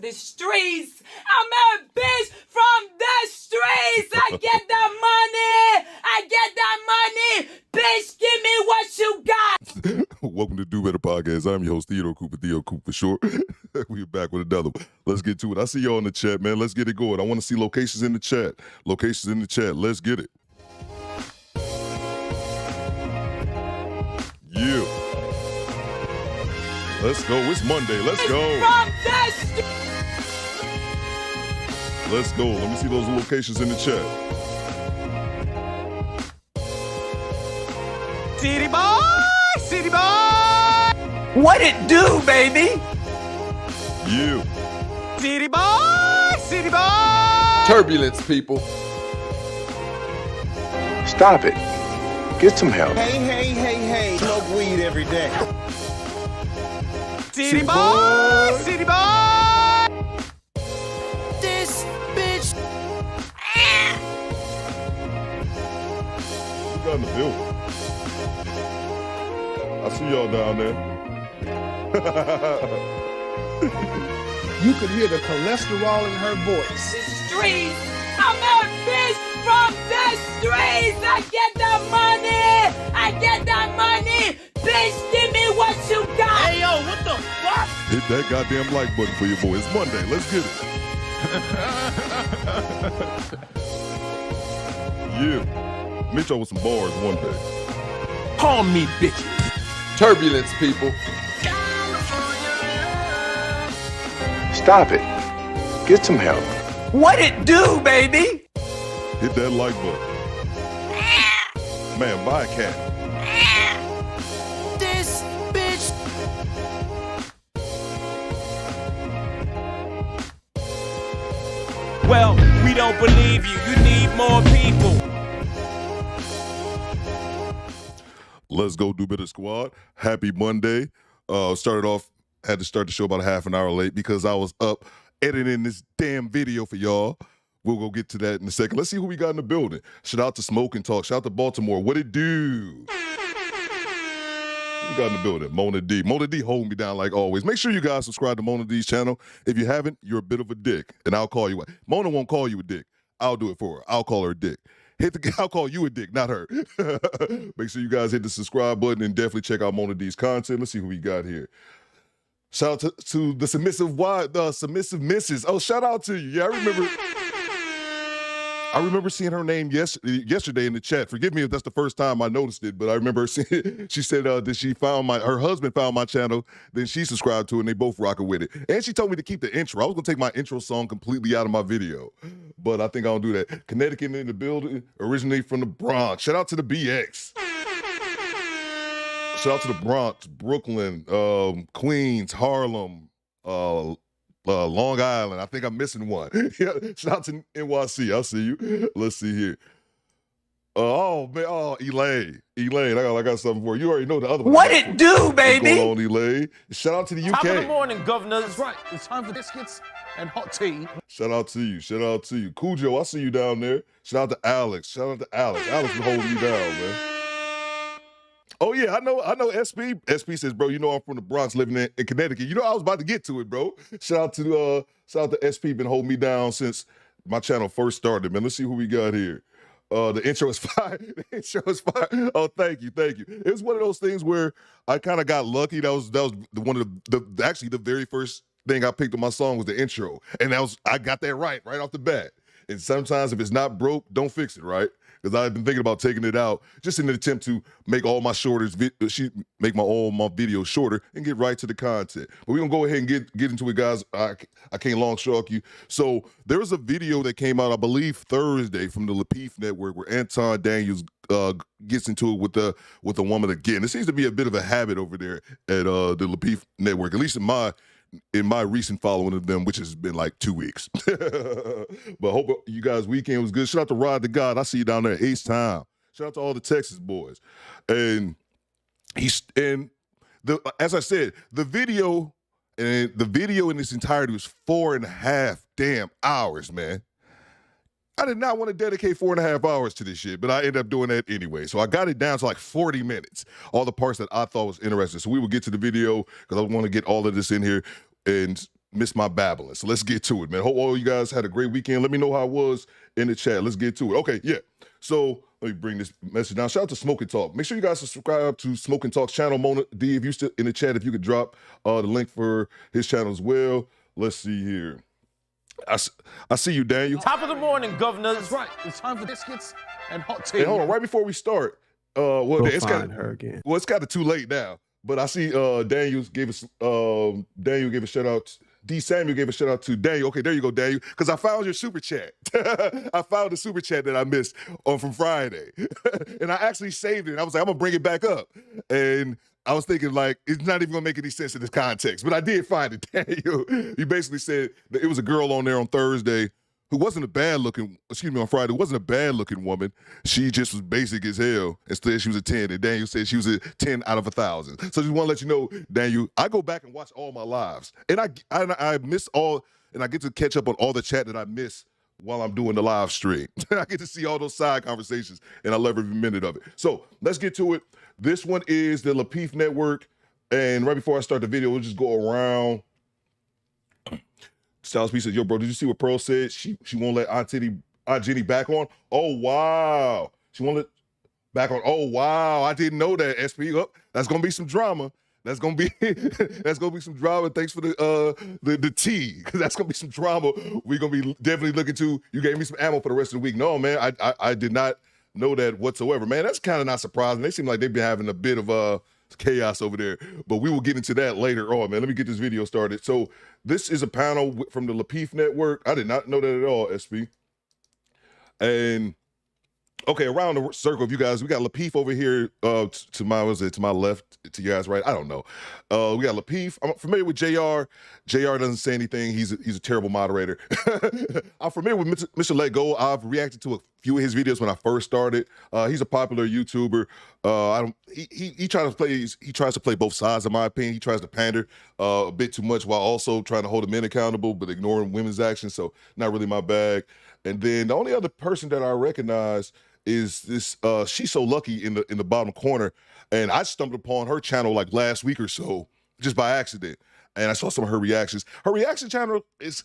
The streets. I'm a bitch from the streets. I get that money. I get that money. Bitch, give me what you got. Welcome to Do Better Podcast. I'm your host, Theo Coop for short. We're back with another one. Let's get to it. I see y'all in the chat, man. Let's get it going. I want to see locations in the chat. Locations in the chat. Let's get it. Yeah. Let's go. It's Monday. Let's go. From the streets. Let's go. Let me see those locations in the chat. City boy, city boy. What it do, baby? Yeah. City boy, city boy. Turbulence, people. Stop it. Get some help. Hey, smoke weed every day. City boy, city boy. This bitch. We got in the building. I see y'all down there. You could hear the cholesterol in her voice. The streets. I'm a bitch from the streets. I get that money. I get that money. Bitch, give me what you got. Hey, yo, what the fuck? Hit that goddamn like button for your boy. It's Monday. Let's get it. Yeah. Meet y'all with some bars one day. Call me bitches. Turbulence, people. Stop it. Get some help. What it do, baby? Hit that like button. Man, buy a cat. This bitch. Well, we don't believe you. You need more people. Let's go, DoBetterSquad. Happy Monday. Started off, had to start the show about a half an hour late because I was up editing this damn video for y'all. We'll go get to that in a second. Let's see who we got in the building. Shout out to Smoke and Talk. Shout out to Baltimore. What it do? We got in the building. Mona D. Mona D holding me down like always. Make sure you guys subscribe to Mona D's channel. If you haven't, you're a bit of a dick, and I'll call you. Mona won't call you a dick. I'll do it for her. I'll call her a dick. I'll call you a dick, not her. Make sure you guys hit the subscribe button and definitely check out Mona D's content. Let's see who we got here. Shout out to the submissive missus. Oh, shout out to you. Yeah, I remember seeing her name yesterday in the chat. Forgive me if that's the first time I noticed it, but I remember seeing, she said that she found her husband found my channel, then she subscribed to it, and they both rocking with it. And she told me to keep the intro. I was gonna take my intro song completely out of my video, but I think I don't do that. Connecticut in the building, originally from the Bronx. Shout out to the BX. Shout out to the Bronx, Brooklyn, Queens, Harlem, Long Island. I think I'm missing one. Yeah, shout out to NYC. I see you. Let's see here. Oh man, Elaine. I got something for you. You already know the other one. What it do, baby? What's going on, Elaine? Shout out to the UK. Top of the morning, governor. That's right. It's time for biscuits and hot tea. Shout out to you. Shout out to you. Cujo, I see you down there. Shout out to Alex. Shout out to Alex. Alex been holding me down, man. Oh yeah, I know SP. SP says, bro, you know I'm from the Bronx living in Connecticut. You know I was about to get to it, bro. Shout out to SP, been holding me down since my channel first started, man. Let's see who we got here. The intro is fire. The intro is fire. Oh, thank you. It was one of those things where I kind of got lucky. That was one of actually the very first thing I picked on my song was the intro. And I got that right off the bat. And sometimes if it's not broke, don't fix it, right? Because I've been thinking about taking it out just in an attempt to make all my all my videos shorter and get right to the content. But we're gonna go ahead and get into it, guys. I can't long stalk you. So there was a video that came out, I believe Thursday, from the Lapeef Network where Anton Daniels gets into it with a woman again. It seems to be a bit of a habit over there at the Lapeef Network, at least in my recent following of them, which has been like 2 weeks. But hope you guys' weekend was good. Shout out to Rod the God. I see you down there at Ace Time. Shout out to all the Texas boys. And as I said, the video in its entirety was 4.5 damn hours, man. I did not want to dedicate 4.5 hours to this shit, but I ended up doing that anyway. So I got it down to like 40 minutes, all the parts that I thought was interesting. So we will get to the video because I want to get all of this in here. And miss my babbling. So let's get to it, man. Hope all you guys had a great weekend. Let me know how it was in the chat. Let's get to it. Okay, yeah. So let me bring this message down. Shout out to Smoking Talk. Make sure you guys subscribe to Smoking Talk's channel. Mona D, if you still in the chat, if you could drop the link for his channel as well. Let's see here. I see you, Daniel. Top of the morning, governors. That's right. It's time for biscuits and hot tea. Hey, hold on. Right before we start, it's find her again. Well, it's kind of too late now. But I see Daniel gave a shout out. D. Samuel gave a shout out to Daniel. Okay, there you go, Daniel. Because I found your super chat. I found the super chat that I missed from Friday. And I actually saved it. I was like, I'm going to bring it back up. And I was thinking, like, it's not even going to make any sense in this context. But I did find it, Daniel. He basically said that it was a girl on there on Thursday who wasn't a bad-looking, on Friday, wasn't a bad-looking woman. She just was basic as hell. Instead, she was a 10, and Daniel said she was a 10 out of 1,000. So just want to let you know, Daniel, I go back and watch all my lives, and I miss all, and I get to catch up on all the chat that I miss while I'm doing the live stream. I get to see all those side conversations, and I love every minute of it. So let's get to it. This one is the Lapeef Network, and right before I start the video, we'll just go around. Styles P says, yo, bro, did you see what Pearl said? She won't let Aunt Jenny back on. Oh, wow. She won't let back on. Oh, wow. I didn't know that, SP. Oh, that's going to be some drama. That's going to be some drama. Thanks for the tea, because that's going to be some drama we're going to be definitely looking to. You gave me some ammo for the rest of the week. No, man, I did not know that whatsoever. Man, that's kind of not surprising. They seem like they've been having a bit of chaos over there, but we will get into that later on, man. Let me get this video started. So this is a panel from the Lapeef Network. I did not know that at all, SP. And okay, around the circle of you guys, we got Lapeef over here to my left, to you guys right. I don't know. We got Lapeef. I'm familiar with JR. JR doesn't say anything. He's a terrible moderator. I'm familiar with Mr. Let Go. I've reacted to a few of his videos when I first started. He's a popular YouTuber. He tries to play both sides, in my opinion. He tries to pander a bit too much while also trying to hold the men accountable, but ignoring women's actions. So not really my bag. And then the only other person that I recognize is this She's So Lucky in the bottom corner, and I stumbled upon her channel like last week or so just by accident, and I saw some of her reactions. Her reaction channel is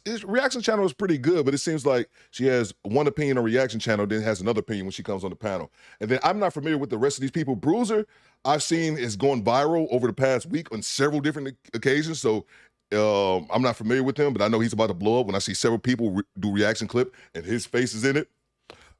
pretty good, but it seems like she has one opinion on reaction channel, then has another opinion when she comes on the panel. And then I'm not familiar with the rest of these people. Bruiser, I've seen is going viral over the past week on several different occasions, so I'm not familiar with him, but I know he's about to blow up when I see several people do reaction clip and his face is in it.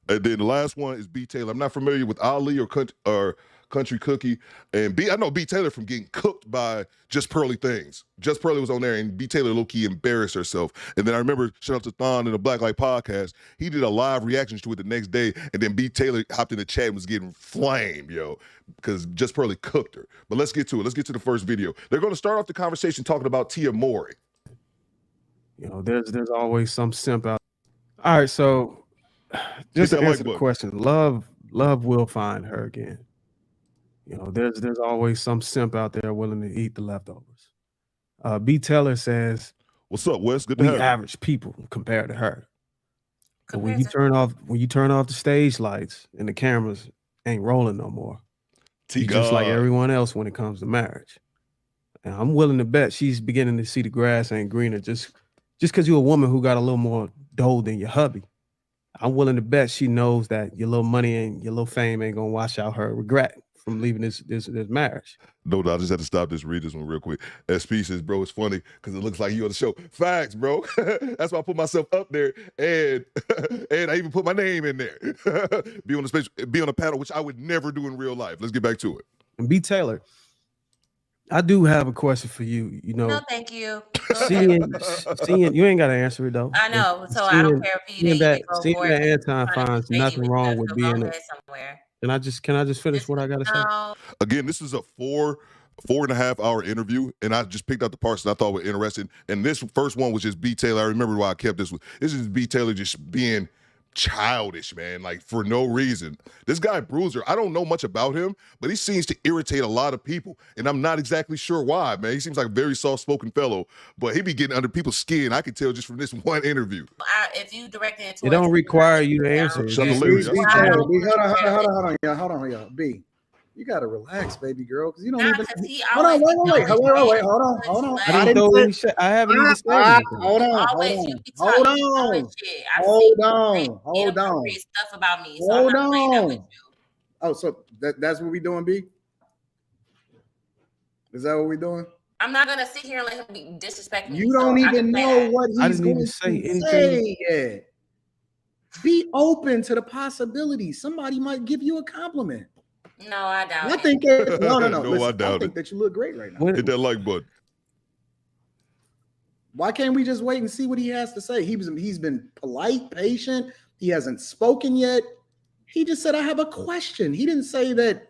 And then the last one is B. Taylor. I'm not familiar with Ali or Country Cookie. And I know B. Taylor from getting cooked by Just Pearly Things. Just Pearly was on there, and B. Taylor low-key embarrassed herself. And then I remember, shout out to Thon in the Black Light Podcast, he did a live reaction to it the next day, and then B. Taylor hopped in the chat and was getting flamed, yo, because Just Pearly cooked her. But let's get to it. Let's get to the first video. They're going to start off the conversation talking about Tia Mowry. You know, there's always some simp out. All right, so just to answer the question, love will find her again. You know, there's always some simp out there willing to eat the leftovers. B. Taylor says, "What's up, Wes? Good to have you." Average people compared to her. But when you turn off the stage lights and the cameras ain't rolling no more, just like everyone else when it comes to marriage. And I'm willing to bet she's beginning to see the grass ain't greener just because you're a woman who got a little more dough than your hubby. I'm willing to bet she knows that your little money and your little fame ain't gonna wash out her regret from leaving this marriage. No, I just had to stop this, read this one real quick. SP says, bro, it's funny because it looks like you on the show. Facts, bro. That's why I put myself up there, and I even put my name in there. Be on a panel, which I would never do in real life. Let's get back to it. And B. Taylor, I do have a question for you. You know, no, thank you. Seeing you ain't got to answer it though. I know, so I don't care if you seeing that Anton finds nothing wrong with being somewhere. Can I just finish what I gotta say? Again, this is a 4.5 hour interview, and I just picked out the parts that I thought were interesting. And this first one was just B. Taylor. I remember why I kept this one. This is B. Taylor just being childish, man, like for no reason. This guy Bruiser, I don't know much about him, but he seems to irritate a lot of people, and I'm not exactly sure why, man. He seems like a very soft-spoken fellow, but he be getting under people's skin. I can tell just from this one interview. If you direct it don't require you to answer. Hold on, y'all. B. You gotta relax, baby girl, because you don't Nah, even. 'cause he Hold on, always wait, hold on. I didn't throw any shit. I haven't even said anything. Hold on. Hold on. Stuff about me. So Hold I'm not playing that with on. you. Oh, so that's what we doing, B? Is that what we doing? I'm not gonna sit here and let him disrespect me. You don't even know what he's going to say yet. Be open to the possibility. Somebody might give you a compliment. No, I doubt I think that, no. I doubt think that you look great right now. Hit that like button. Why can't we just wait and see what he has to say? He's been polite, patient. He hasn't spoken yet. He just said, I have a question. He didn't say that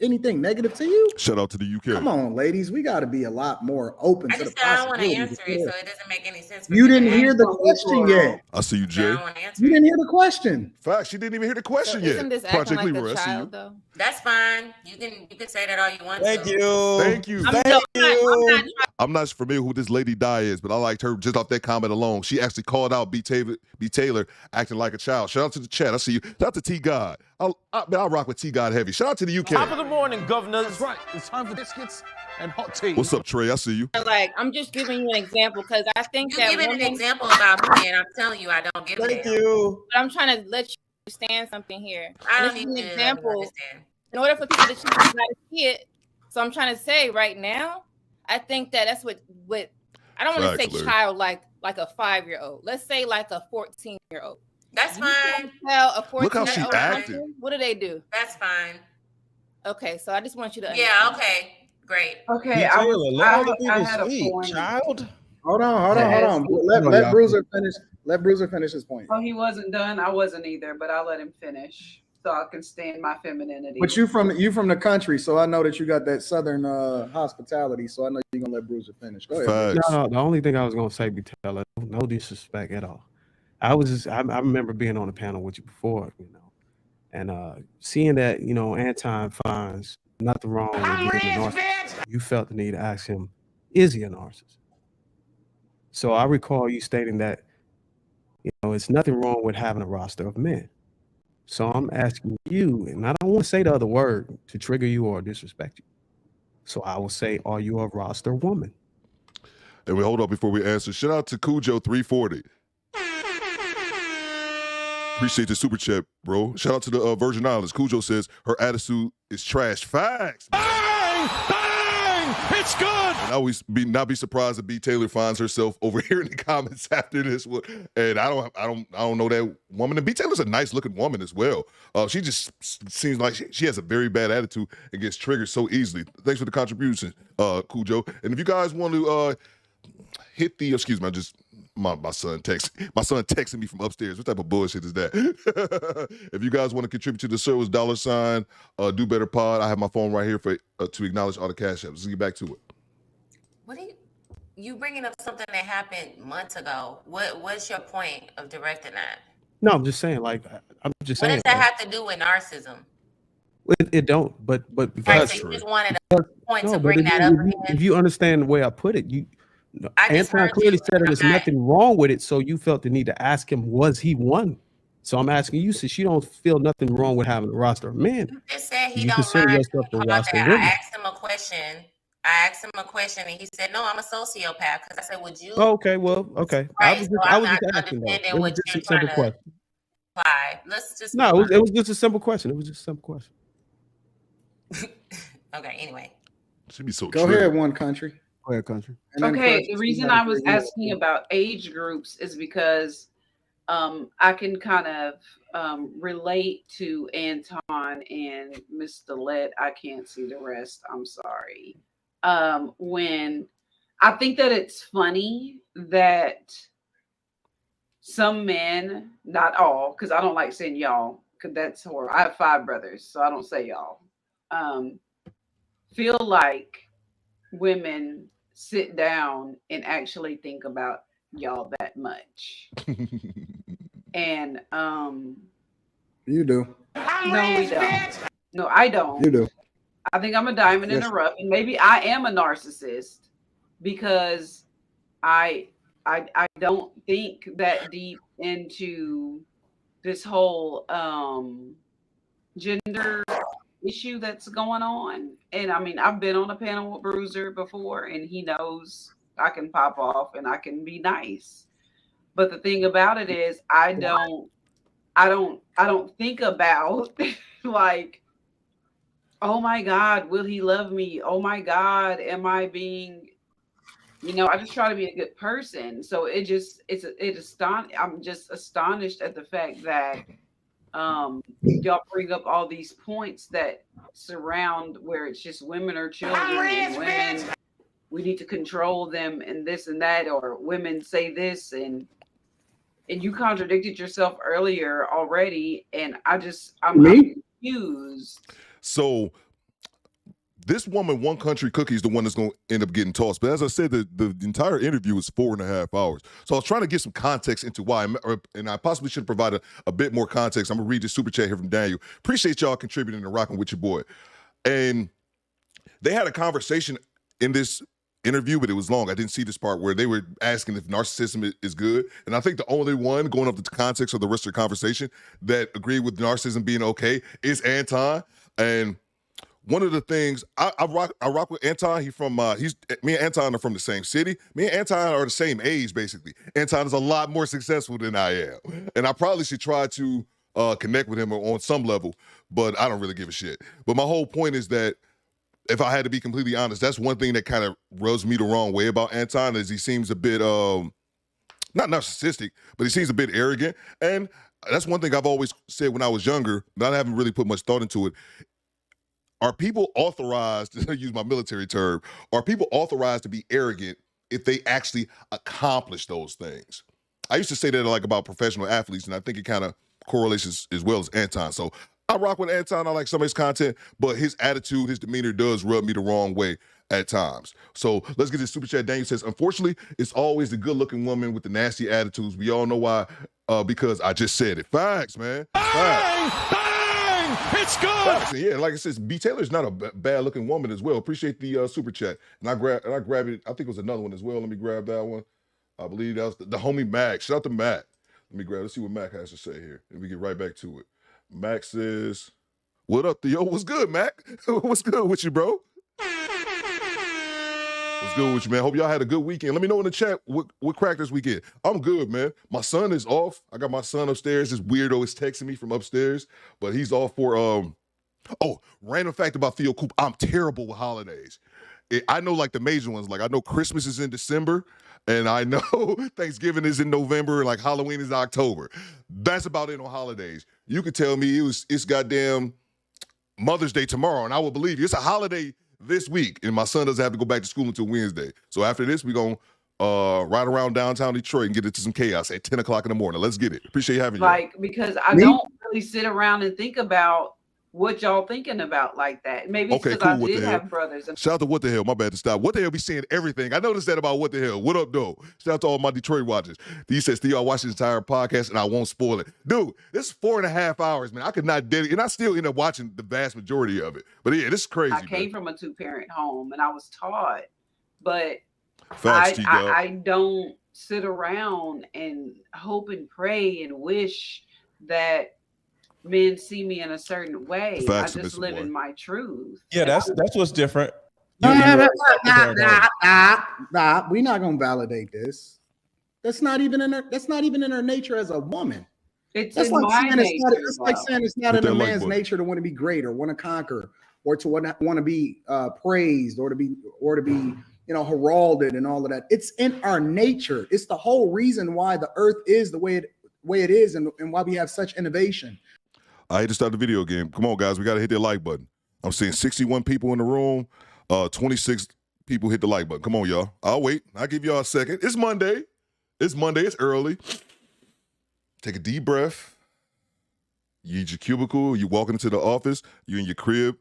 anything negative to you. Shout out to the UK. Come on, ladies. We got to be a lot more open to the possibility. I don't want to answer it, so it doesn't make any sense. You didn't hear the question yet. I see you, Jay. You didn't hear the question. Fact, she didn't even hear the question yet. Isn't this acting like a child, though? That's fine. You can say that all you want. Thank you. I'm not familiar who this Lady Di is, but I liked her just off that comment alone. She actually called out B. Taylor acting like a child. Shout out to the chat. I see you. Shout out to T God. I'll rock with T God heavy. Shout out to the UK. Top of the morning, governors. That's right. It's time for biscuits and hot tea. What's up, Trey? I see you. Like, I'm just giving you an example because I think you're giving an example about me, and I'm telling you, I don't get it. Thank you. But I'm trying to let you understand something here. I don't need an example. In order for people to choose, you gotta see it. So I'm trying to say right now, I think that's what I don't want to say child like a 5-year-old. Let's say like a 14-year-old. That's fine. Tell a 14-year-old. Look how she acted. What do they do? That's fine. Okay, so I just want you to understand. Yeah, okay. Great. Okay, I had a point. Child. Hold on. Let Bruiser finish. Let Bruiser finish his point. Oh, he wasn't done. I wasn't either, but I'll let him finish so I can stand my femininity. But you from the country, so I know that you got that southern hospitality. So I know you're gonna let Bruiser finish. Go ahead. No, the only thing I was gonna say, Taylor, no disrespect at all. I remember being on a panel with you before, and seeing that, Anton finds nothing wrong with being a narcissist. You felt the need to ask him, is he a narcissist? So I recall you stating that, it's nothing wrong with having a roster of men. So I'm asking you, and I don't want to say the other word to trigger you or disrespect you. So I will say, are you a roster woman? And we hold up before we answer. Shout out to Cujo 340. Appreciate the super chat, bro. Shout out to the Virgin Islands. Cujo says her attitude is trash. Facts. Bang! Bang! It's good. And I always not be surprised if B. Taylor finds herself over here in the comments after this one. And I don't know that woman. And B. Taylor's a nice looking woman as well. She just seems like she has a very bad attitude and gets triggered so easily. Thanks for the contribution, Cujo. And if you guys want to hit the my son texting me from upstairs. What type of bullshit is that? If you guys want to contribute to the service, $ DoBetterPod. I have my phone right here for to acknowledge all the cash apps. Let's get back to it. What are you bringing up something that happened months ago? What's your point of directing that? No, I'm just saying. What does that have to do with narcissism? It don't. But because right, so you just wanted a point to bring that up. If you understand the way I put it, Anton clearly said there's nothing wrong with it, so you felt the need to ask him, was he one? So I'm asking you, since you don't feel nothing wrong with having a roster of men, you just said he you don't consider mind yourself a roster of I women. asked him a question, and he said, "No, I'm a sociopath." Because I said, "Would you?" Okay, well, okay. Right, I was just asking. It was just a simple question. Let's just no, it was just a simple question. It was just a simple question. Okay. Anyway, should be so. Go ahead, one country. Go ahead, country. Okay, the reason I was asking about age groups is because I can kind of relate to Anton and Miss Dillette. I can't see the rest. I'm sorry. When I think that it's funny that some men, not all, because I don't like saying y'all, because that's horrible. I have 5 brothers, so I don't say y'all. Feel like women sit down and actually think about y'all that much. And you do. No, we don't. No, I don't. You do. I think I'm a diamond in the rough, and maybe I am a narcissist because I don't think that deep into this whole gender issue that's going on. And I mean, I've been on a panel with Bruiser before, and he knows I can pop off and I can be nice. But the thing about it is, I don't think about like, oh my God, will he love me? Oh my God, am I being, I just try to be a good person. So I'm just astonished at the fact that y'all bring up all these points that surround where it's just women are children and women, we need to control them and this and that, or women say this, and you contradicted yourself earlier already, and I'm confused. So this woman, One Country Cookie, is the one that's going to end up getting tossed. But as I said, the entire interview was 4.5 hours. So I was trying to get some context into why, and I possibly should have provided a bit more context. I'm going to read this super chat here from Daniel. Appreciate y'all contributing and rocking with your boy. And they had a conversation in this interview, but it was long. I didn't see this part where they were asking if narcissism is good. And I think the only one, going off the context of the rest of the conversation, that agreed with narcissism being okay is Anton. And one of the things I rock with Anton. Me and Anton are from the same city. Me and Anton are the same age, basically. Anton is a lot more successful than I am, and I probably should try to connect with him on some level, but I don't really give a shit. But my whole point is that, if I had to be completely honest, that's one thing that kind of rubs me the wrong way about Anton, is he seems a bit not narcissistic, but he seems a bit arrogant. And that's one thing I've always said when I was younger, but I haven't really put much thought into it. Are people authorized, to use my military term, are people authorized to be arrogant if they actually accomplish those things? I used to say that like about professional athletes, and I think it kind of correlates as well as Anton. So I rock with Anton. I like some of his content, but his attitude, his demeanor does rub me the wrong way at times. So let's get this super chat. Daniel says, unfortunately, it's always the good-looking woman with the nasty attitudes. We all know why, because I just said it. Facts, man. Facts. It's good. Facts. And yeah, like I said, B. Taylor's not a bad-looking woman as well. Appreciate the super chat. And I grabbed it. I think it was another one as well. Let me grab that one. I believe that was the homie Mac. Shout out to Mac. Let's see what Mac has to say here. And we get right back to it. Mac says, what up, Theo? What's good, Mac? What's good with you, bro? What's good with you, man? Hope y'all had a good weekend. Let me know in the chat what cracked this weekend. I'm good, man. My son is off. I got my son upstairs. This weirdo is texting me from upstairs, but he's off for, random fact about Theo Coop. I'm terrible with holidays. I know like the major ones. Like I know Christmas is in December, and I know Thanksgiving is in November, and like Halloween is in October. That's about it on holidays. You could tell me it's goddamn Mother's Day tomorrow, and I would believe you. It's a holiday this week, and my son doesn't have to go back to school until Wednesday. So after this, we're going to ride around downtown Detroit and get into some chaos at 10 o'clock in the morning. Let's get it. Appreciate you having you. Because I don't really sit around and think about what y'all thinking about like that. Maybe it's because I did have brothers. Shout out to What the Hell. My bad to stop. What the Hell be saying everything. I noticed that about What the Hell. What up, though? Shout out to all my Detroit watchers. He says, Theo, I watched this entire podcast and I won't spoil it. Dude, this is 4.5 hours, man. I could not dedicate, and I still end up watching the vast majority of it. But yeah, this is crazy. I came from a 2-parent home and I was taught, but Facts, I don't sit around and hope and pray and wish that men see me in a certain way. Facts, I just live in my truth. Yeah, that's what's different. Nah, we're not gonna validate this. That's not even in her nature as a woman. It's like saying it's not in a man's nature to want to be great or want to conquer or to want to be praised or to be heralded and all of that. It's in our nature. It's the whole reason why the earth is the way it is and why we have such innovation. I hate to start the video game. Come on, guys. We got to hit that like button. I'm seeing 61 people in the room. 26 people hit the like button. Come on, y'all. I'll wait. I'll give y'all a second. It's Monday. It's early. Take a deep breath. You eat your cubicle. You walking into the office. You in your crib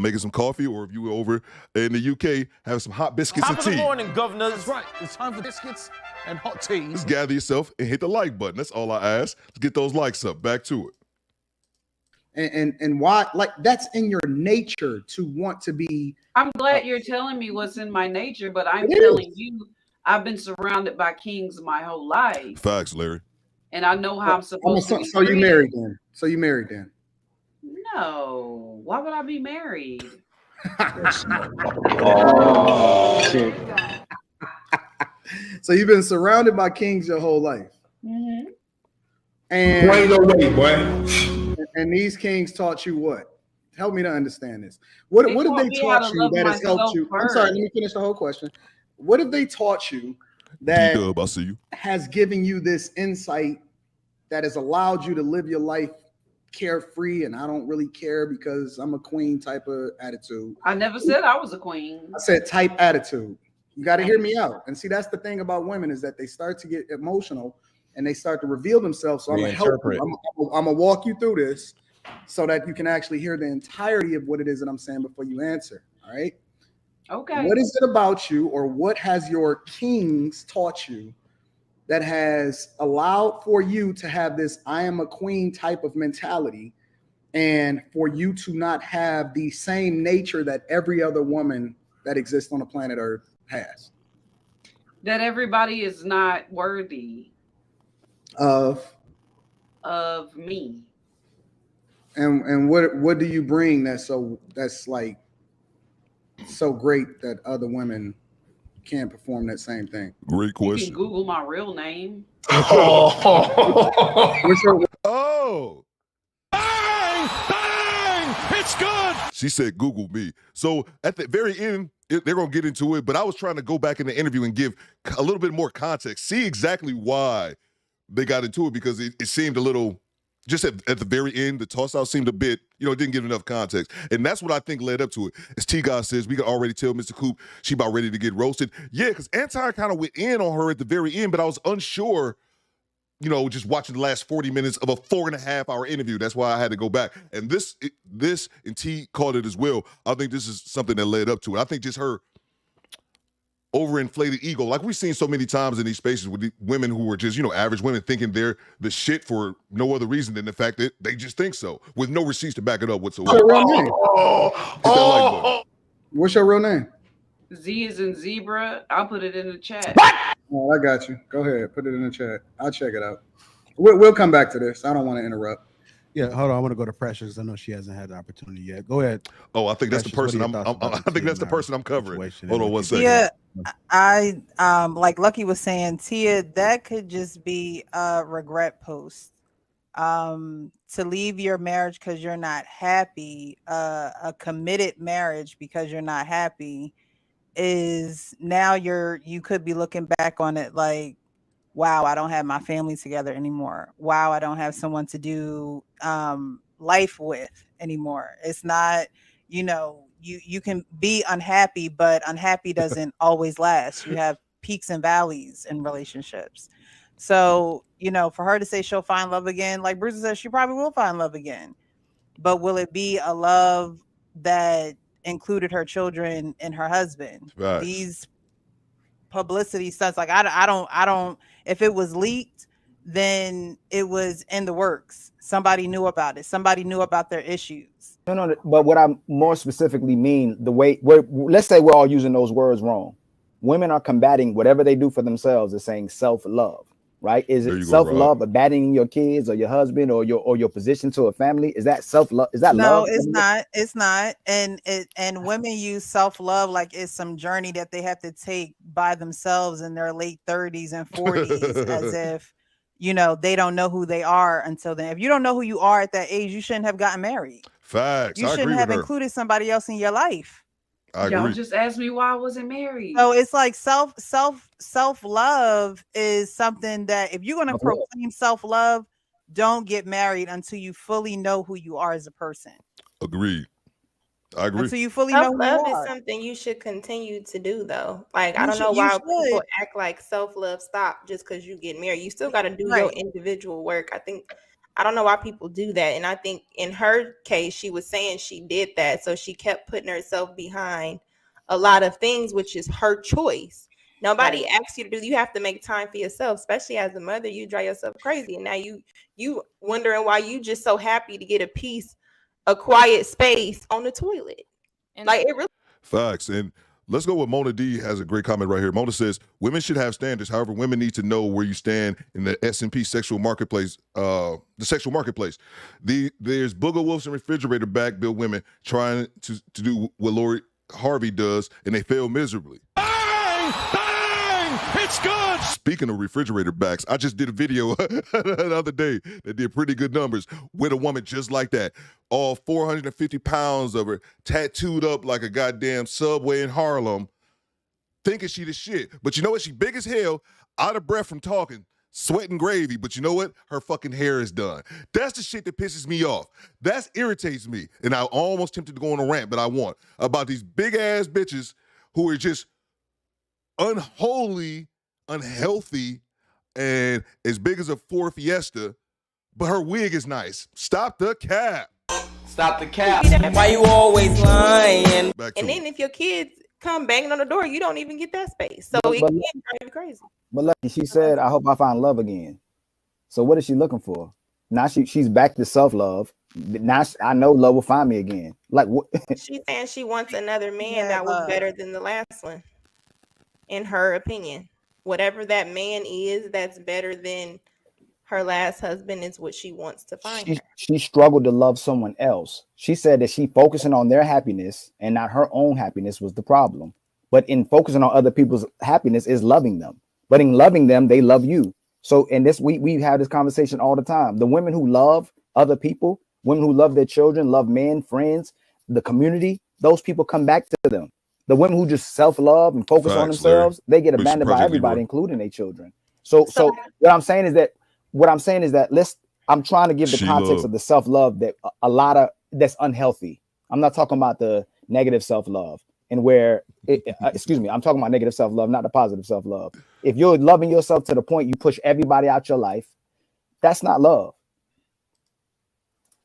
making some coffee, or if you were over in the UK, have some hot biscuits and tea. Top of the morning, governor. That's right. It's time for biscuits and hot tea. Just gather yourself and hit the like button. That's all I ask. Let's get those likes up. Back to it. And why, like, that's in your nature to want to be. I'm glad you're telling me what's in my nature, but I'm telling you, I've been surrounded by kings my whole life. Facts, Larry. And I know how I'm supposed to be. So you married then? No. Why would I be married? Oh, shit. So you've been surrounded by kings your whole life. Mm-hmm. And these kings taught you what? Help me to understand this. What have they taught you that has helped you? I'm sorry, let me finish the whole question. What have they taught you that I see you. has given you this insight that has allowed you to live your life carefree and I don't really care because I'm a queen type of attitude? I never said I was a queen. I said type attitude. You got to hear me out. And see, that's the thing about women is that they start to get emotional and they start to reveal themselves. So I'm going to help you. I'm going to walk you through this so that you can actually hear the entirety of what it is that I'm saying before you answer. All right. Okay. What is it about you, or what has your kings taught you that has allowed for you to have this I am a queen type of mentality and for you to not have the same nature that every other woman that exists on the planet Earth has? That everybody is not worthy of me. And what do you bring that's like so great that other women can't perform that same thing? Great question. You can Google my real name. Oh. Bang! Bang! It's good. She said Google me. So at the very end, they're going to get into it, but I was trying to go back in the interview and give a little bit more context, see exactly why they got into it, because it seemed a little, just at the very end, the toss out seemed a bit, it didn't give enough context. And that's what I think led up to it. As T-God says, we can already tell Mr. Coop, she about ready to get roasted. Yeah, because Anton kind of went in on her at the very end, but I was unsure, just watching the last 40 minutes of a 4.5-hour interview. That's why I had to go back. And this, and T called it as well. I think this is something that led up to it. I think just her overinflated ego, like we've seen so many times in these spaces with the women who are just, average women thinking they're the shit for no other reason than the fact that they just think so, with no receipts to back it up whatsoever. What's your real name? Z is in zebra. I'll put it in the chat. Oh, I got you. Go ahead. Put it in the chat. I'll check it out. We'll come back to this. I don't want to interrupt. Yeah, hold on. I want to go to Precious. I know she hasn't had the opportunity yet. Go ahead. Oh, I think that's the person I think that's the person I'm covering. Hold on one second. Yeah, I like Lucky was saying, Tia, that could just be a regret post. To leave your marriage because you're not happy, a committed marriage because you're not happy, is now you could be looking back on it like, wow, I don't have my family together anymore. Wow, I don't have someone to do life with anymore. It's not, you can be unhappy, but unhappy doesn't always last. You have peaks and valleys in relationships. So, for her to say she'll find love again, like Bruce says, she probably will find love again. But will it be a love that included her children and her husband? Right. These publicity stunts, like I don't. If it was leaked, then it was in the works. Somebody knew about it. Somebody knew about their issues. No. But what I more specifically mean, let's say we're all using those words wrong. Women are combating whatever they do for themselves is saying self-love, right? Is it self-love, abandoning your kids or your husband or your position to a family? Is that self-love? Is that love? No, it's not. It's not. And women use self-love like it's some journey that they have to take by themselves in their late 30s and 40s, as if, they don't know who they are until then. If you don't know who you are at that age, you shouldn't have gotten married. Facts. You shouldn't have included somebody else in your life. Don't just ask me why I wasn't married. So it's like self-love is something that if you're going to proclaim self-love, don't get married until you fully know who you are as a person. Agreed. I agree. Until you fully know who you Self-love are. is something you should continue to do, though. Like, I don't know why people act like self-love stop just because you get married. You still got to do your individual work. I don't know why people do that. And I think in her case, she was saying she did that. So she kept putting herself behind a lot of things, which is her choice. Nobody asks you to do. You have to make time for yourself, especially as a mother. You drive yourself crazy. And now you wondering why you just so happy to get a quiet space on the toilet. And like it really. Facts. And Let's go with Mona D has a great comment right here. Mona says, women should have standards. However, women need to know where you stand in the S&P sexual marketplace, the sexual marketplace. There's booger wolves and refrigerator back bill women trying to do what Lori Harvey does, and they fail miserably. Bang! Bang! It's good! Speaking of refrigerator backs, I just did a video the other day that did pretty good numbers with a woman just like that. All 450 pounds of her tattooed up like a goddamn Subway in Harlem, thinking she the shit. But you know what? She big as hell, out of breath from talking, sweating gravy. But you know what? Her fucking hair is done. That's the shit that pisses me off. That irritates me. And I almost tempted to go on a rant, but I won't. About these big ass bitches who are just unholy, unhealthy, and as big as a Ford Fiesta, but her wig is nice. Stop the cap. Stop the cap. Why you always lying? And then if your kids come banging on the door, you don't even get that space. So it can drive you crazy. But Lucky, she said, I hope I find love again. So what is she looking for? Now she's back to self-love. Now I know love will find me again. Like what? She's saying she wants another man that was better than the last one, in her opinion. Whatever that man is that's better than her last husband is what she wants to find. She struggled to love someone else. She said that she focusing on their happiness and not her own happiness was the problem. But in focusing on other people's happiness is loving them. But in loving them, they love you. So in this, we have this conversation all the time. The women who love other people, women who love their children, love men, friends, the community, those people come back to them. The women who just self-love and focus on themselves, they get abandoned by everybody, including their children. So what I'm saying is that I'm trying to give the context of the self-love that a lot of that's unhealthy. I'm not talking about the negative self-love and where I'm talking about negative self-love, not the positive self-love. If you're loving yourself to the point you push everybody out your life, that's not love.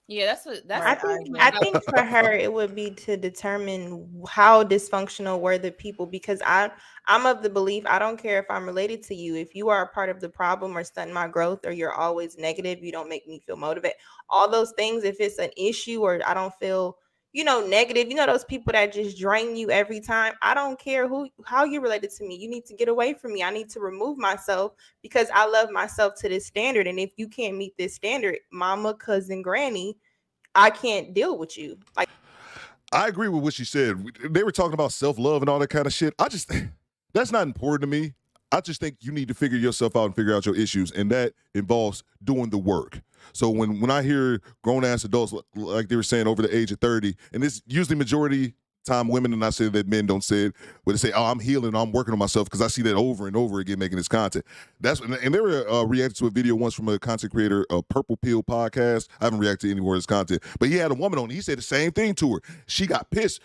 Yeah, I think for her it would be to determine how dysfunctional were the people, because I'm of the belief I don't care if I'm related to you. If you are a part of the problem or stunting my growth, or you're always negative, you don't make me feel motivated. All those things, if it's an issue or I don't feel, negative, those people that just drain you every time. I don't care how you're related to me. You need to get away from me. I need to remove myself because I love myself to this standard. And if you can't meet this standard, mama, cousin, granny, I can't deal with you. Like, I agree with what she said. They were talking about self-love and all that kind of shit. That's not important to me. I just think you need to figure yourself out and figure out your issues, and that involves doing the work. So when I hear grown-ass adults, like they were saying, over the age of 30, and it's usually majority time women, and I say that men don't say it, where they say, oh, I'm healing, I'm working on myself, because I see that over and over again making this content. And they were reacting to a video once from a content creator, a Purple Pill podcast. I haven't reacted to any more of his content, but he had a woman on. He said the same thing to her. She got pissed.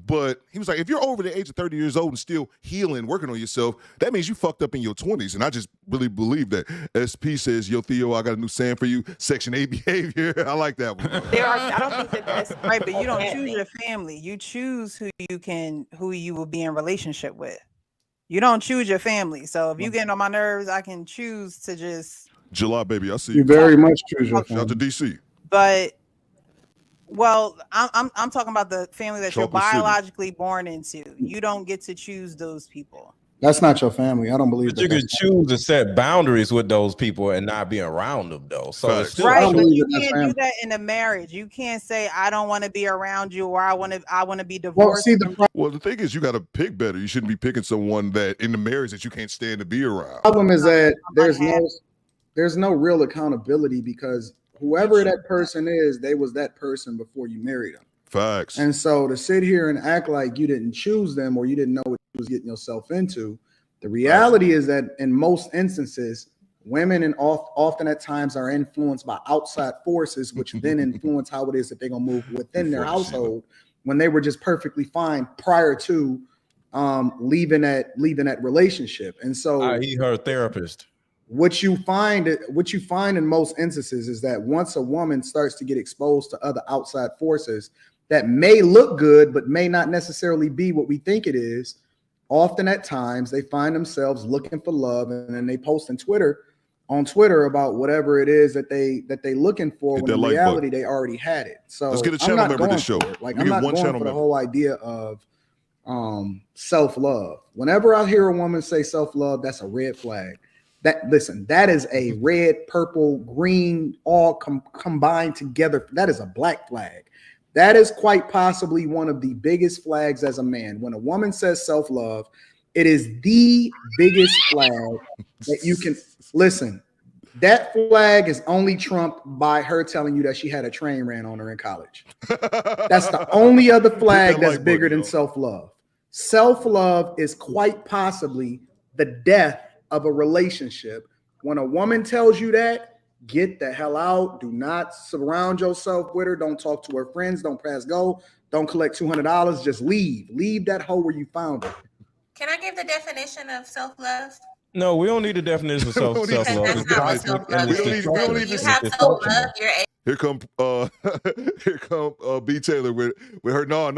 But he was like, if you're over the age of 30 years old and still healing, working on yourself, that means you fucked up in your 20s. And I just really believe that. SP says, yo, Theo, I got a new saying for you. Section 8 behavior. I like that one. I don't think that's right, but you don't choose your family. You choose who you will be in relationship with. You don't choose your family. So if you getting on my nerves, I can choose to just July, baby. I see you very much choose your family. Shout out to DC. But I'm talking about the family that you're biologically born into. You don't get to choose those people. That's not your family. I don't believe that. You can choose to set boundaries with those people and not be around them, though. So it's still right, but you can't do that in a marriage. You can't say I don't want to be around you, or I want to be divorced. Well, the thing is, you got to pick better. You shouldn't be picking someone that in the marriage that you can't stand to be around. The problem is that there's no real accountability, because whoever that person is, they was that person before you married them. Facts. And so to sit here and act like you didn't choose them or you didn't know what you was getting yourself into, the reality is that in most instances, women and often at times are influenced by outside forces, which then influence how it is that they're gonna move within their household when they were just perfectly fine prior to leaving that relationship. And so he's her therapist. What you find in most instances is that once a woman starts to get exposed to other outside forces that may look good, but may not necessarily be what we think it is, often at times they find themselves looking for love, and then they post on Twitter about whatever it is that they looking for, when in reality they already had it. So let's get a channel member to show. I'm not going for the whole idea of self-love. Whenever I hear a woman say self-love, that's a red flag. That is a red, purple, green, all combined together. That is a black flag. That is quite possibly one of the biggest flags as a man. When a woman says self-love, it is the biggest flag that you can listen. That flag is only trumped by her telling you that she had a train ran on her in college. That's the only other flag that's bigger than self-love. Self-love is quite possibly the death of a relationship. When a woman tells you that, get the hell out. Do not surround yourself with her. Don't talk to her friends. Don't pass go. Don't collect $200. Just leave. Leave that hoe where you found her. Can I give the definition of self-love? No, we don't need a definition of self-love. We don't need this. You have self-love. Here come B. Taylor with her. No.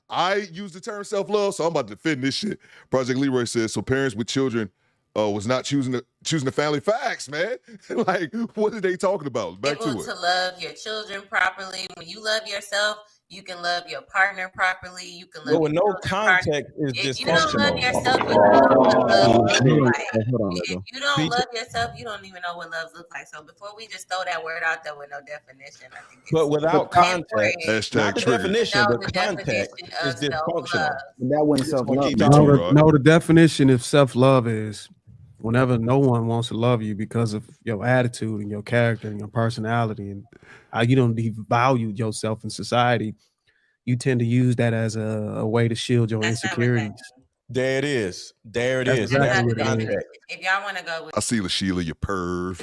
I use the term self-love, so I'm about to defend this shit. Project Leroy says, so parents with children was not choosing the family. Facts, man. Like, what are they talking about? Back to it. To love your children properly. When you love yourself, you can love your partner properly. You can love. But with no context is dysfunctional. If you don't love yourself, you don't know what love looks like. If you don't love yourself, you don't even know what love looks like. So before we just throw that word out there with no definition, I think. But without context, not the definition, the context is dysfunctional. That wasn't self-love. No, the definition of self-love is whenever no one wants to love you because of your attitude and your character and your personality and how you don't devalue yourself in society, you tend to use that as a way to shield your insecurities. There it is. There it is. Exactly what it is. If y'all want to go with, I see LaSheila, you perv.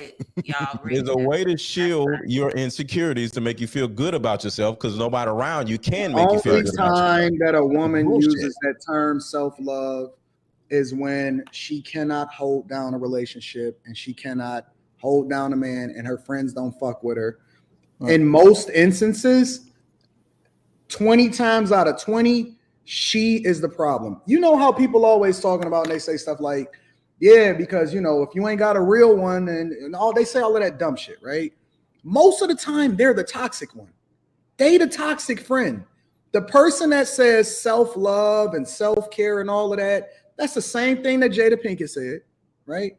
There's a way to shield your insecurities to make you feel good about yourself because nobody around you can make you feel good about yourself. Only time that a woman uses that term self-love is when she cannot hold down a relationship and she cannot hold down a man and her friends don't fuck with her. In most instances, 20 times out of 20, she is the problem. You know how people always talking about and they say stuff like, yeah, because, you know, if you ain't got a real one and all, they say all of that dumb shit, right? Most of the time, they're the toxic one. They the toxic friend. The person that says self-love and self-care and all of that, that's the same thing that Jada Pinkett said, right?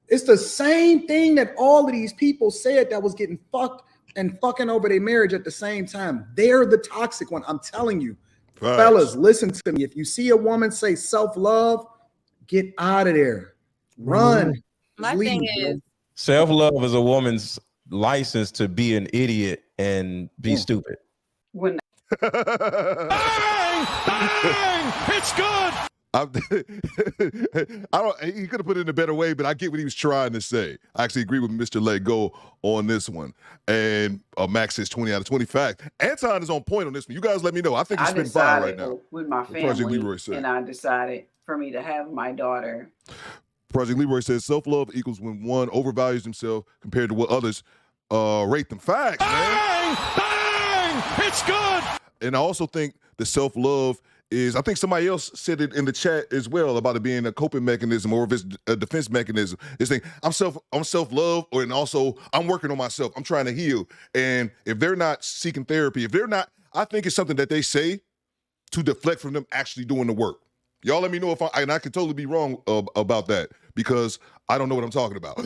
It's the same thing that all of these people said that was getting fucked and fucking over their marriage at the same time. They're the toxic one. I'm telling you. Right. Fellas, listen to me. If you see a woman say self-love, get out of there. Run. My thing is, self-love is a woman's license to be an idiot and be stupid. When it's good. I don't. He could have put it in a better way, but I get what he was trying to say. I actually agree with Mr. Let Go on this one. And Max says 20 out of 20. Fact. Anton is on point on this one. You guys let me know. I think he's been fine right now. With my family, and I decided for me to have my daughter. Project Leroy says self-love equals when one overvalues himself compared to what others rate them. Facts, man. Bang! It's good. And I also think the self-love is, I think somebody else said it in the chat as well about it being a coping mechanism or if it's a defense mechanism. It's saying I'm self-love, and also I'm working on myself. I'm trying to heal. And if they're not seeking therapy, if they're not, I think it's something that they say to deflect from them actually doing the work. Y'all let me know if I could totally be wrong about that because I don't know what I'm talking about.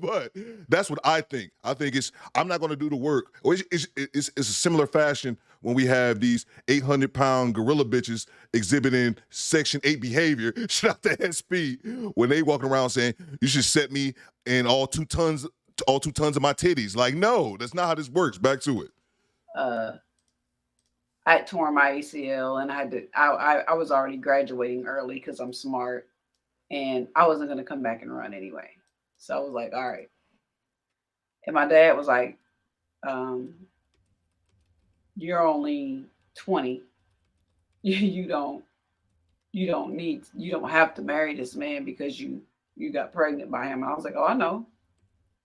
But that's what I think. I think I'm not going to do the work. Or it's a similar fashion when we have these 800-pound gorilla bitches exhibiting Section 8 behavior. Shout out to SP when they walking around saying you should set me in all 2 tons of my titties. Like, no, that's not how this works. Back to it. I had torn my ACL and I was already graduating early because I'm smart and I wasn't going to come back and run anyway. So I was like, all right. And my dad was like, you're only 20. You don't have to marry this man because you got pregnant by him. And I was like, oh, I know.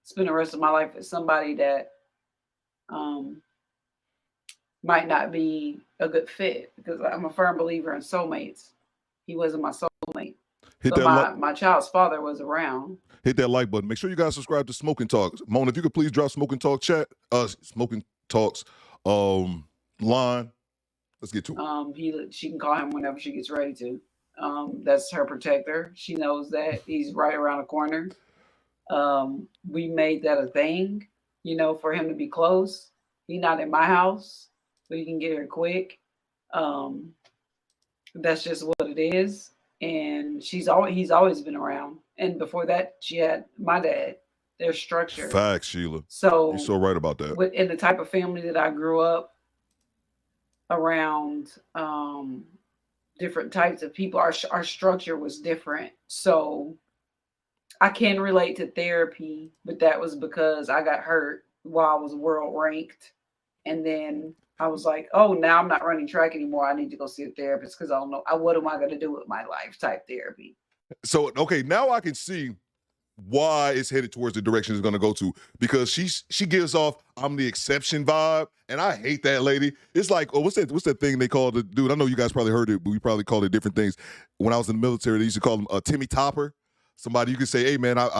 Spend the rest of my life with somebody that, might not be a good fit because I'm a firm believer in soulmates. He wasn't my soulmate. My child's father was around. Hit that like button. Make sure you guys subscribe to Smoking Talks. Mona, if you could please drop Smoking Talk chat, Smoking Talks line Let's get to it. She can call him whenever she gets ready to. That's her protector. She knows that he's right around the corner. We made that a thing, you know, for him to be close. He's not in my house, but he can get here quick. That's just what it is. And he's always been around. And before that, she had my dad. Their structure. Facts, Sheila. So you're so right about that. In the type of family that I grew up around, different types of people, our structure was different. So I can relate to therapy, but that was because I got hurt while I was world ranked. And then I was like, oh, now I'm not running track anymore. I need to go see a therapist because I don't know. What am I going to do with my life type therapy? So, okay, now I can see why it's headed towards the direction it's going to go to, because she gives off I'm the exception vibe, and I hate that lady. It's like, what's that thing they call the dude? I know you guys probably heard it, but we probably called it different things. When I was in the military, they used to call him Timmy Topper. Somebody you could say, hey man, I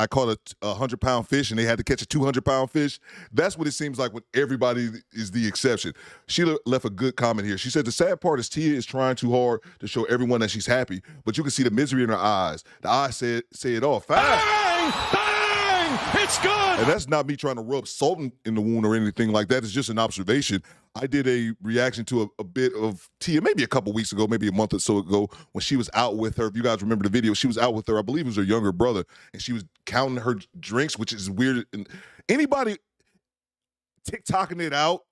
caught a 100-pound fish and they had to catch a 200-pound fish. That's what it seems like when everybody is the exception. Sheila left a good comment here. She said the sad part is Tia is trying too hard to show everyone that she's happy, but you can see the misery in her eyes. The eyes say it all. Bang! Bang! It's good! And that's not me trying to rub salt in the wound or anything like that. It's just an observation. I did a reaction to a bit of Tia maybe a couple weeks ago, maybe a month or so ago, when she was out with her. If you guys remember the video, she was out with her, I believe it was her younger brother, and she was counting her drinks, which is weird. And anybody TikToking it out,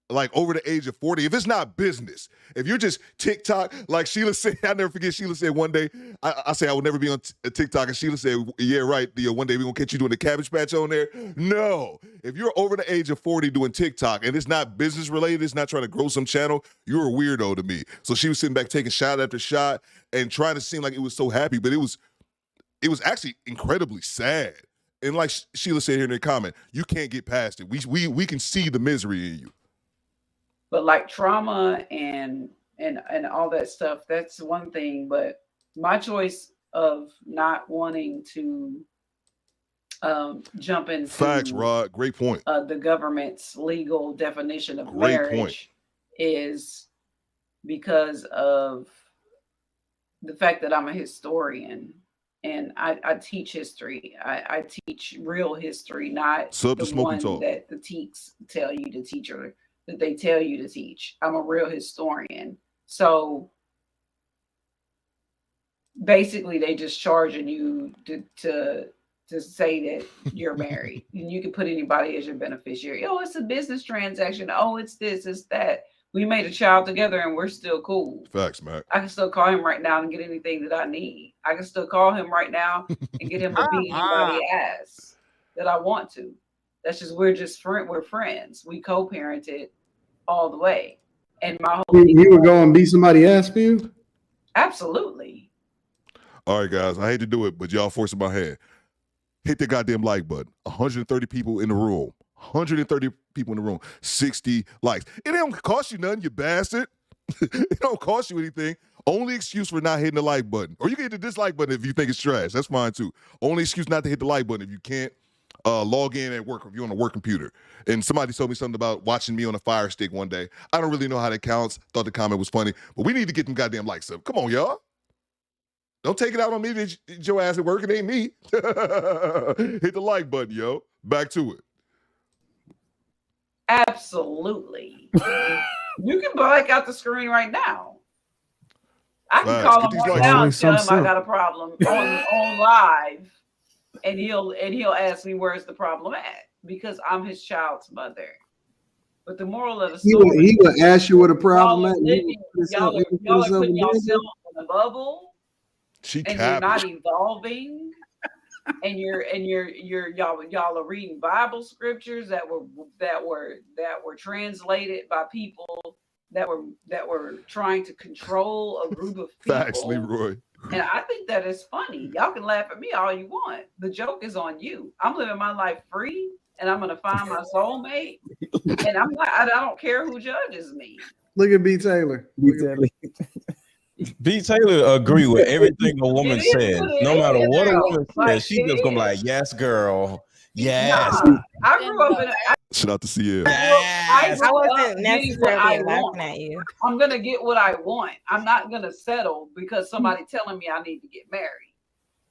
like over the age of 40, if it's not business, if you're just TikTok, like Sheila said, I never forget, Sheila said one day, I say I would never be on TikTok, and Sheila said, yeah, right, one day we're going to catch you doing the Cabbage Patch on there. No, if you're over the age of 40 doing TikTok, and it's not business related, it's not trying to grow some channel, you're a weirdo to me. So she was sitting back taking shot after shot and trying to seem like it was so happy, but it was actually incredibly sad. And like Sheila said here in the comment, you can't get past it. We can see the misery in you. But like trauma and all that stuff, that's one thing. But my choice of not wanting to jump into facts, Rod. Great point. The government's legal definition of marriage is because of the fact that I'm a historian and I teach history. I teach real history, not the one that the teaks tell you to teach or that they tell you to teach. I'm a real historian. So basically they just charging you to say that you're married. And you can put anybody as your beneficiary. Oh, it's a business transaction. Oh, it's this, it's that. We made a child together and we're still cool. Facts, Mac. I can still call him right now and get anything that I need. I can still call him right now and get him to beat anybody ass that I want to. That's just, we're friends. We co-parented all the way. And my whole you would go and beat somebody ass for you? Absolutely. All right, guys, I hate to do it, but y'all forcing my hand. Hit the goddamn like button. 130 people in the room. 130 people in the room. 60 likes. It don't cost you nothing, you bastard. It don't cost you anything. Only excuse for not hitting the like button. Or you can hit the dislike button if you think it's trash. That's fine too. Only excuse not to hit the like button if you can't log in at work, or if you're on a work computer. And somebody told me something about watching me on a Fire Stick one day. I don't really know how that counts. Thought the comment was funny. But we need to get them goddamn likes up. Come on, y'all. Don't take it out on me that your ass at work. It ain't me. Hit the like button, yo. Back to it. Absolutely. You can black out the screen right now. I can call him right now and tell him I got a problem on live, and he'll ask me where's the problem at, because I'm his child's mother. But the moral of the story, he would ask you what a problem at. Y'all are putting yourself in a bubble, and you're not evolving. And y'all are reading Bible scriptures that were translated by people that were trying to control a group of people. Facts, Leroy. And I think that is funny. Y'all can laugh at me all you want. The joke is on you. I'm living my life free, and I'm gonna find my soulmate. And I don't care who judges me. Look at B. Taylor. B. Taylor agree with everything a woman says. No matter what a woman says, she just gonna be like, yes, girl. Yes. Nah, I grew up in Shout out to CL. I wasn't necessarily laughing at you. I'm gonna get what I want. I'm not gonna settle because somebody telling me I need to get married.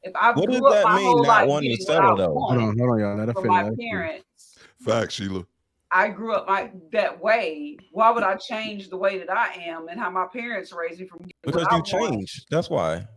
If I what grew does up that my mean? whole Not life wanting to getting settle what I though. wanted Hold on, y'all. Let her from finish. my parents. Facts, Sheila. I grew up that way. Why would I change the way that I am and how my parents raised me from getting Because what I you want? changed. That's why.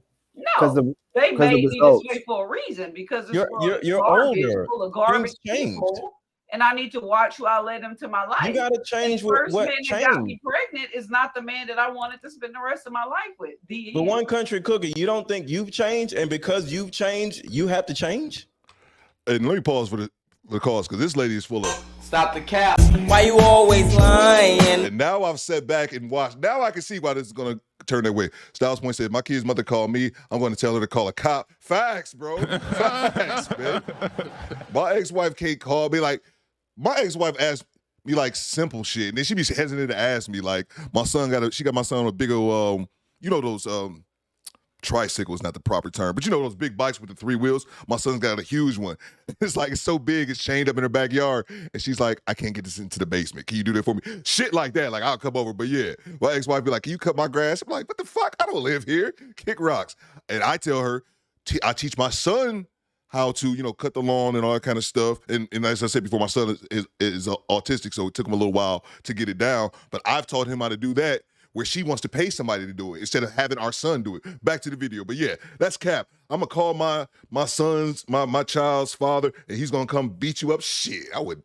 No, they made me this way for a reason because this world is garbage, full of garbage people, and I need to watch who I let into my life. You got to change the first what man changed. that got me pregnant is not the man that I wanted to spend the rest of my life with. The one country cookie, you don't think you've changed, and because you've changed, you have to change? And let me pause for the cause, because this lady is full of stop the cap. Why you always lying? And now I've sat back and watched. Now I can see why this is gonna turn that way. Styles Point said, my kid's mother called me. I'm gonna tell her to call a cop. Facts, bro. Facts, man. My ex-wife Kate called me like, my ex-wife asked me like simple shit. And then she be hesitant to ask me, like, she got my son a big old, you know those tricycle is not the proper term, but you know those big bikes with the 3 wheels? My son's got a huge one. It's like, it's so big, it's chained up in her backyard. And she's like, I can't get this into the basement. Can you do that for me? Shit like that. Like, I'll come over. But yeah, my ex-wife be like, can you cut my grass? I'm like, what the fuck? I don't live here. Kick rocks. And I tell her, I teach my son how to, you know, cut the lawn and all that kind of stuff. And as I said before, my son is autistic, so it took him a little while to get it down. But I've taught him how to do that, where she wants to pay somebody to do it instead of having our son do it. Back to the video. But yeah, that's cap. I'm gonna call my child's father, and he's gonna come beat you up. Shit, I would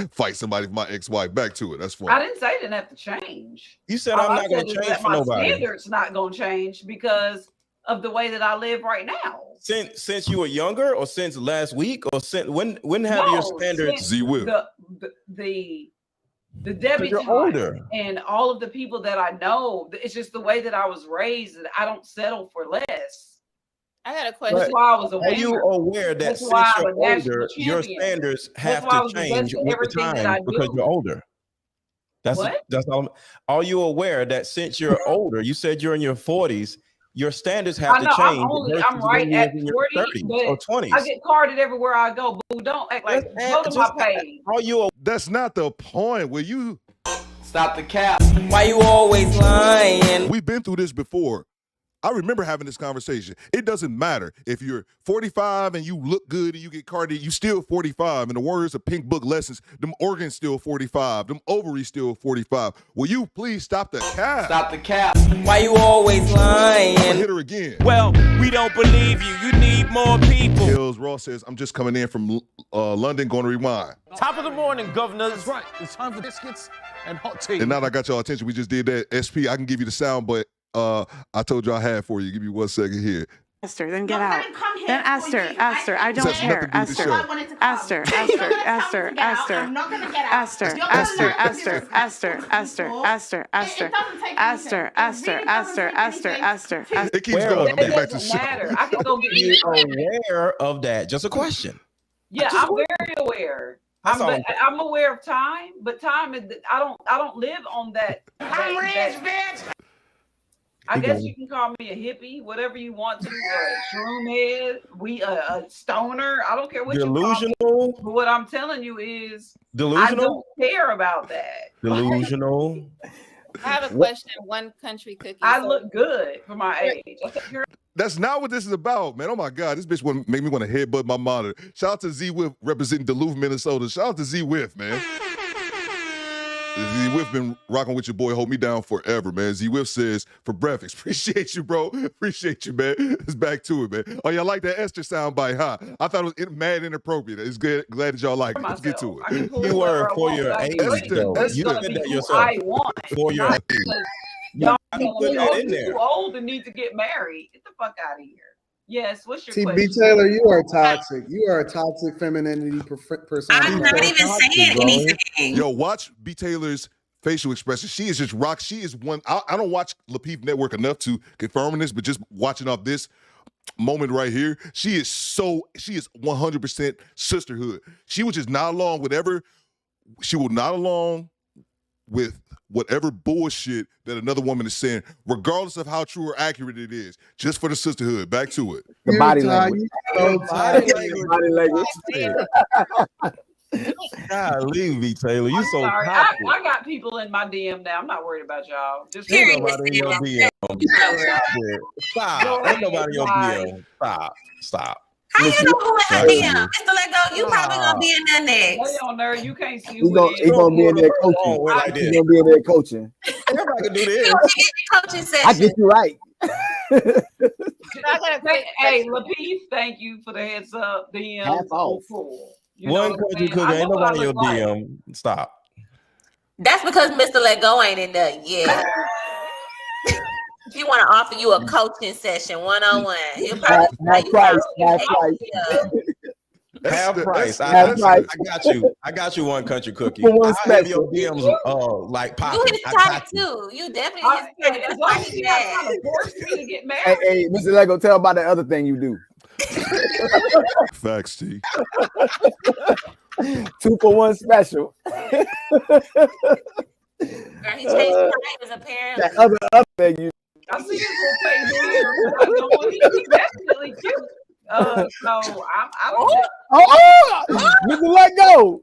fight somebody for my ex-wife. Back to it. That's fun. I didn't say it didn't have to change. You said I'm not gonna change for nobody. My standards not gonna change because of the way that I live right now. Since you were younger, or since last week, or since when have your standards? Z-Whip. The debutante and all of the people that I know, it's just the way that I was raised, that I don't settle for less. I got a question. That's why I was aware. Are you aware that since you're older, your standards have to change with the time because you're older? That's all. Are you aware that since you're older, you said you're in your 40s, your standards have to change? I'm right at 40 or 20s. I get carded everywhere I go. Boo, don't act like go to my page. That's not the point. Will you stop the cap? Why you always lying? We've been through this before. I remember having this conversation. It doesn't matter if you're 45 and you look good and you get carded, you still 45. In the words of Pink Book Lessons, them organs still 45. Them ovaries still 45. Will you please stop the cap? Stop the cap. Why you always lying? I'm gonna hit her again. Well, we don't believe you. You need more people. Hills Ross says, I'm just coming in from London, going to rewind. Top of the morning, governor. That's right. It's time for biscuits and hot tea. And now that I got y'all attention, we just did that. SP, I can give you the sound, but I told you I had for you. Give me 1 second here. Esther, then get out. Then Esther, I don't care. Esther, Esther, Esther, Esther, Esther, I'm not gonna get out. Esther, Esther, Esther, Esther, Esther, Esther, Esther, Esther, Esther, Esther, Esther, Esther. It keeps going. I'm getting back to the show. I can go get you aware of that. Just a question. Yeah, I'm very aware. I'm aware of time, but time is I don't live on that. I'm rich, bitch. I guess you can call me a hippie, whatever you want to, a shroom head, a stoner. I don't care what Delusional. You call me. But what I'm telling you is, Delusional. I don't care about that. Delusional. I have a question. One country cookie. I look good for my age. That's not what this is about, man. Oh my God, this bitch make me want to headbutt my monitor. Shout out to Z-Whiff representing Duluth, Minnesota. Shout out to Z-Whiff, man. Z-Whiff been rocking with your boy, hold me down forever, man. Z-Whiff says, for breakfast. Appreciate you, bro. Appreciate you, man. It's back to it, man. Oh, y'all like that Esther soundbite, huh? I thought it was mad inappropriate. It's good. Glad that y'all like it. Let's get to it. You were for your age, though. You said that yourself. I want for your age. Y'all put that in there. Too old and need to get married. Get the fuck out of here. Yes, what's your TB question? Taylor, you are toxic. You are a toxic femininity person. I'm not even saying anything. Yo, watch B. Taylor's facial expression. She is just rock. She is one. I don't watch Lapeef Network enough to confirm this, but just watching off this moment right here, she is 100% sisterhood. She was just not along with she will not along with whatever bullshit that another woman is saying, regardless of how true or accurate it is, just for the sisterhood. Back to it. The body language. Body language. God, leave me, Taylor. You so sorry. toxic. I got people in my DM now. I'm not worried about y'all. Just Ain't nobody in your DM. Stop. Ain't nobody in your DM. Stop. How you know who in her DM? Mr. Lego, you probably gonna be in there next. Stay on there. You can't see He who gonna be in there coaching. He gonna be in there coaching. Everybody can do this. Coaching session. I get you right. Hey, Lapeef, thank you for the heads up. DM Half off. Cool. One country cookie. Ain't nobody in your DM. Stop. That's because Mr. Let Go ain't in there yet. He want to offer you a coaching session one-on-one. He'll probably half price. I got you. One country cookie. One I have your DMs like popping. You his type too. You definitely his type. That's why he mad. Hey, Mr. Lego, tell about the other thing you do. Facts, T. 2-for-1 special. Girl, he changed titles apparently. That other thing you. I see his little face. He's definitely cute. So I'm Mr. Let Go.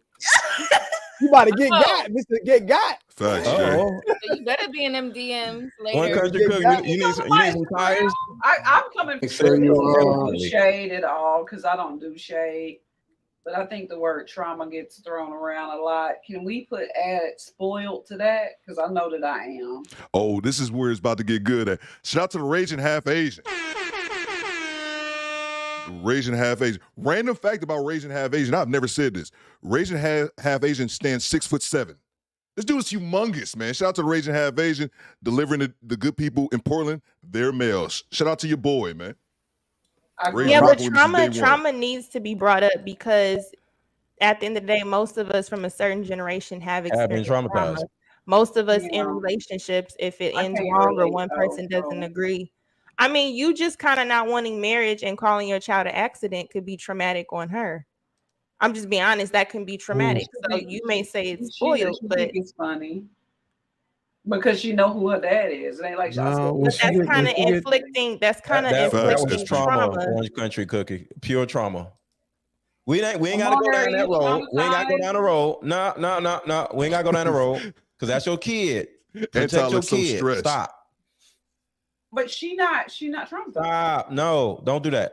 You about to get got, Mr. Get got. Facts, So you better be in them DMs later. One country cook. You need some tires. I'm coming Make sure you shade at all because I don't do shade. But I think the word trauma gets thrown around a lot. Can we add spoiled to that? Because I know that I am. Oh, this is where it's about to get good at. Shout out to the Raging Half Asian. Raging Half Asian. Random fact about Raging Half Asian. I've never said this. Raging Half Asian stands 6'7". This dude is humongous, man. Shout out to the Raging Half Asian, delivering the good people in Portland their mails. Shout out to your boy, man. Yeah, but trauma needs to be brought up because at the end of the day, most of us from a certain generation have been experienced traumatized. trauma. Most of us in relationships, if it ends wrong or one person doesn't agree. I mean, you just kind of not wanting marriage and calling your child an accident could be traumatic on her. I'm just being honest, that can be traumatic. So you may say it's spoiled, but it's funny. Because you know who her dad is. It ain't like that's kind of inflicting. That's kind of inflicting trauma. One country cookie, pure trauma. We ain't gotta go down that road. We ain't gotta go down the road. No. We ain't gotta go down the road because that's your kid. Protect your kid. Stop. But she not traumatized. Stop. No, don't do that.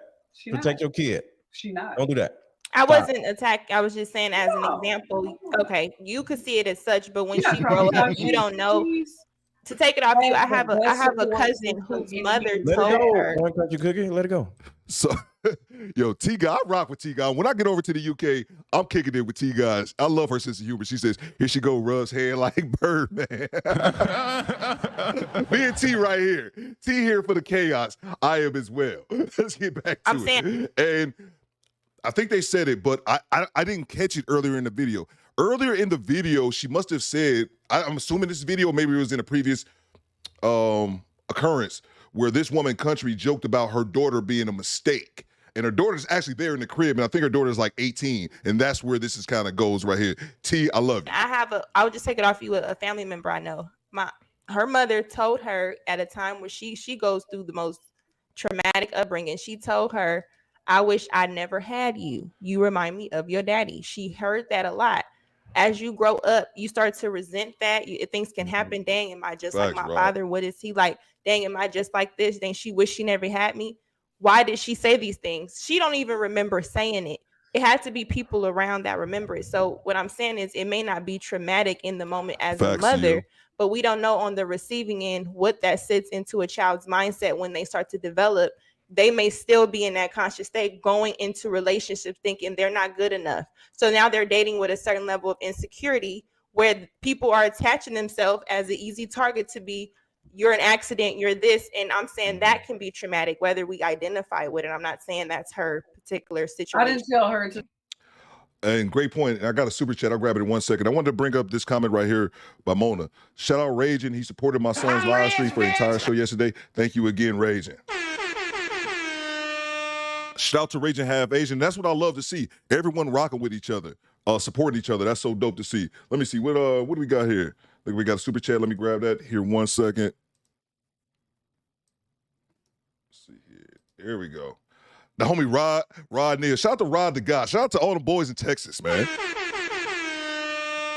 Protect your kid. She not. Don't do that. I wasn't attacked. I was just saying as an example. Okay, you could see it as such, but when she grow up, you don't know. To take it off you, I have a cousin whose mother told her. One country cookie, let it go. So, yo, T-Guy, I rock with T-Guy. When I get over to the UK, I'm kicking it with T-Guy. I love her sense of humor. She says, here she go, rubs hair like Birdman. Me and T right here. T here for the chaos. I am as well. Let's get back to it. And I think they said it, but I didn't catch it earlier in the video. Earlier in the video, she must have said, I'm assuming this video, maybe it was in a previous occurrence, where this woman country joked about her daughter being a mistake. And her daughter's actually there in the crib, and I think her daughter's like 18, and that's where this is kind of goes right here. T, I love you. I would just take it off you, a family member I know. Her mother told her at a time where she goes through the most traumatic upbringing. She told her, I wish I never had you. You remind me of your daddy. She heard that a lot. As you grow up, you start to resent that. Things can happen. Dang, am I just like my father? What is he like? Dang, am I just like this? Dang, she wished she never had me. Why did she say these things? She don't even remember saying it. It had to be people around that remember it. So what I'm saying is it may not be traumatic in the moment as a mother, but we don't know on the receiving end what that sits into a child's mindset when they start to develop. They may still be in that conscious state going into relationships thinking they're not good enough. So now they're dating with a certain level of insecurity where people are attaching themselves as an easy target to be, you're an accident, you're this. And I'm saying that can be traumatic, whether we identify with it. I'm not saying that's her particular situation. I didn't tell her to. And great point. I got a super chat. I'll grab it in 1 second. I wanted to bring up this comment right here by Mona. Shout out Raging. He supported my son's live stream for the entire show yesterday. Thank you again, Raging. Shout out to Raging Half Asian. That's what I love to see. Everyone rocking with each other, supporting each other. That's so dope to see. Let me see. What do we got here? Look, we got a super chat. Let me grab that here 1 second. Let's see here. There we go. The homie Rod Neal. Shout out to Rod the guy. Shout out to all the boys in Texas, man.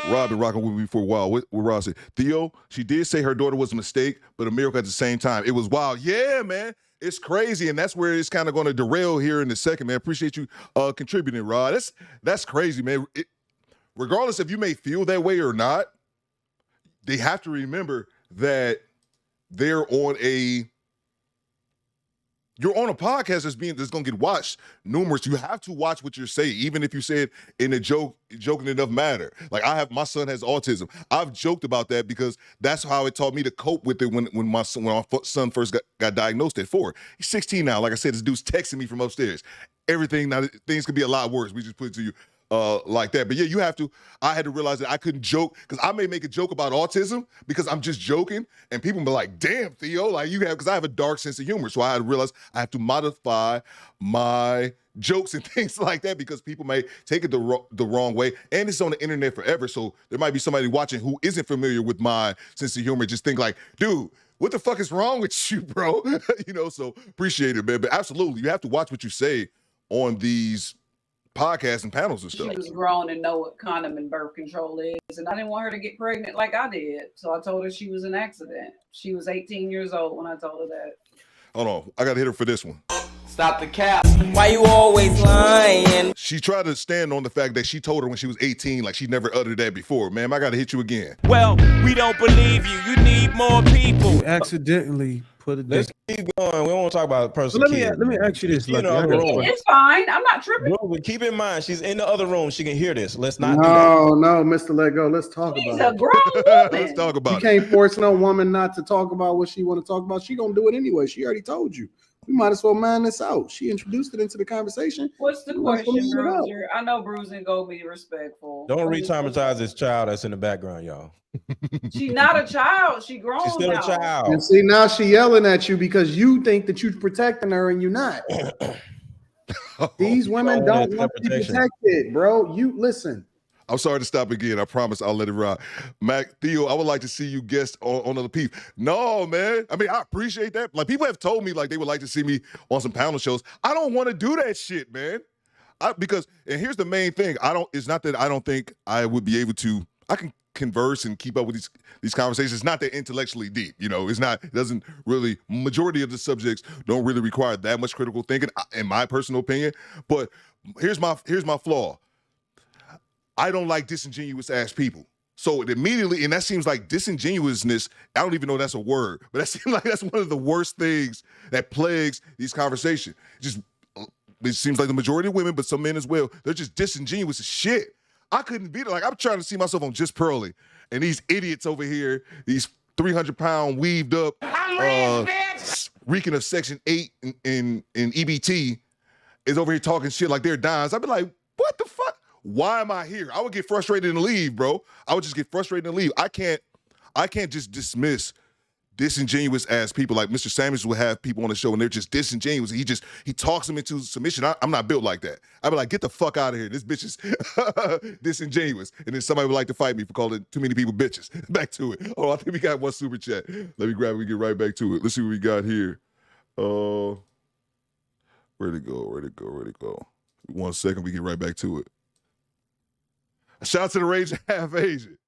Rob been rocking with me for a while. What Rob said, Theo, she did say her daughter was a mistake, but a miracle at the same time. It was wild. Yeah, man. It's crazy, and that's where it's kind of going to derail here in a second, man. Appreciate you contributing, Rod. That's crazy, man. Regardless if you may feel that way or not, they have to remember that you're on a podcast that's gonna get watched numerous. You have to watch what you're saying, even if you say it in a joking enough manner. Like my son has autism. I've joked about that because that's how it taught me to cope with it when my son first got diagnosed at 4. He's 16 now. Like I said, this dude's texting me from upstairs. Things could be a lot worse. We just put it to you like that. But yeah, I had to realize that I couldn't joke because I may make a joke about autism because I'm just joking and people be like, damn, Theo, like because I have a dark sense of humor. So I had to realize I have to modify my jokes and things like that because people may take it the wrong way. And it's on the internet forever. So there might be somebody watching who isn't familiar with my sense of humor, just think like, dude, what the fuck is wrong with you, bro? So appreciate it, man. But absolutely, you have to watch what you say on these podcasts and panels and stuff. She was grown and know what condom and birth control is, and I didn't want her to get pregnant like I did. So I told her she was an accident. She was 18 years old when I told her that. Hold on, I gotta hit her for this one. Stop the cap. Why you always lying? She tried to stand on the fact that she told her when she was 18, like she never uttered that before. Ma'am, I gotta hit you again. Well, we don't believe you. You need more people. You accidentally put it. Let's keep going. We won't talk about personal kids. Let me ask you this. It's fine. I'm not tripping. Bro, but keep in mind, she's in the other room. She can hear this. Let's not. No, Mr. Let Go. Let's talk about it. She's a grown woman. Let's talk about it. You can't force no woman not to talk about what she want to talk about. She gonna do it anyway. She already told you. We might as well mind this out. She introduced it into the conversation. What's the question, Bruiser? I know Bruiser go be respectful. Don't re-traumatize this child that's in the background, y'all. She's not a child. She grown. She's still now. a child. And see, now she yelling at you because you think that you're protecting her and you're not. These women don't want to be protected, bro. You listen. I'm sorry to stop again. I promise I'll let it ride. Mac, Theo, I would like to see you guest on Other Peep. No, man. I mean, I appreciate that. Like, people have told me like they would like to see me on some panel shows. I don't want to do that shit, man. And here's the main thing. It's not that I don't think I would be able to. I can converse and keep up with these conversations. It's not that intellectually deep, it doesn't really, majority of the subjects don't really require that much critical thinking, in my personal opinion. But here's my flaw. I don't like disingenuous ass people. So it immediately, and that seems like disingenuousness, I don't even know that's a word, but that seems like that's one of the worst things that plagues these conversations. It seems like the majority of women, but some men as well, they're just disingenuous as shit. I couldn't be there. Like, I'm trying to see myself on Just Pearly, and these idiots over here, these 300-pound weaved up, reeking of Section 8 in EBT, is over here talking shit like they're dimes. I'd be like, what the fuck? Why am I here? I would get frustrated and leave, bro. I would just get frustrated and leave. I can't just dismiss disingenuous ass people. Like Mr. Samuels will have people on the show and they're just disingenuous. He talks them into submission. I'm not built like that. I'd be like, get the fuck out of here. This bitch is disingenuous. And then somebody would like to fight me for calling too many people bitches. Back to it. Oh, I think we got one super chat. Let me grab it. We get right back to it. Let's see what we got here. Where'd it go? 1 second. We get right back to it. Shout out to the Rage Half Asian.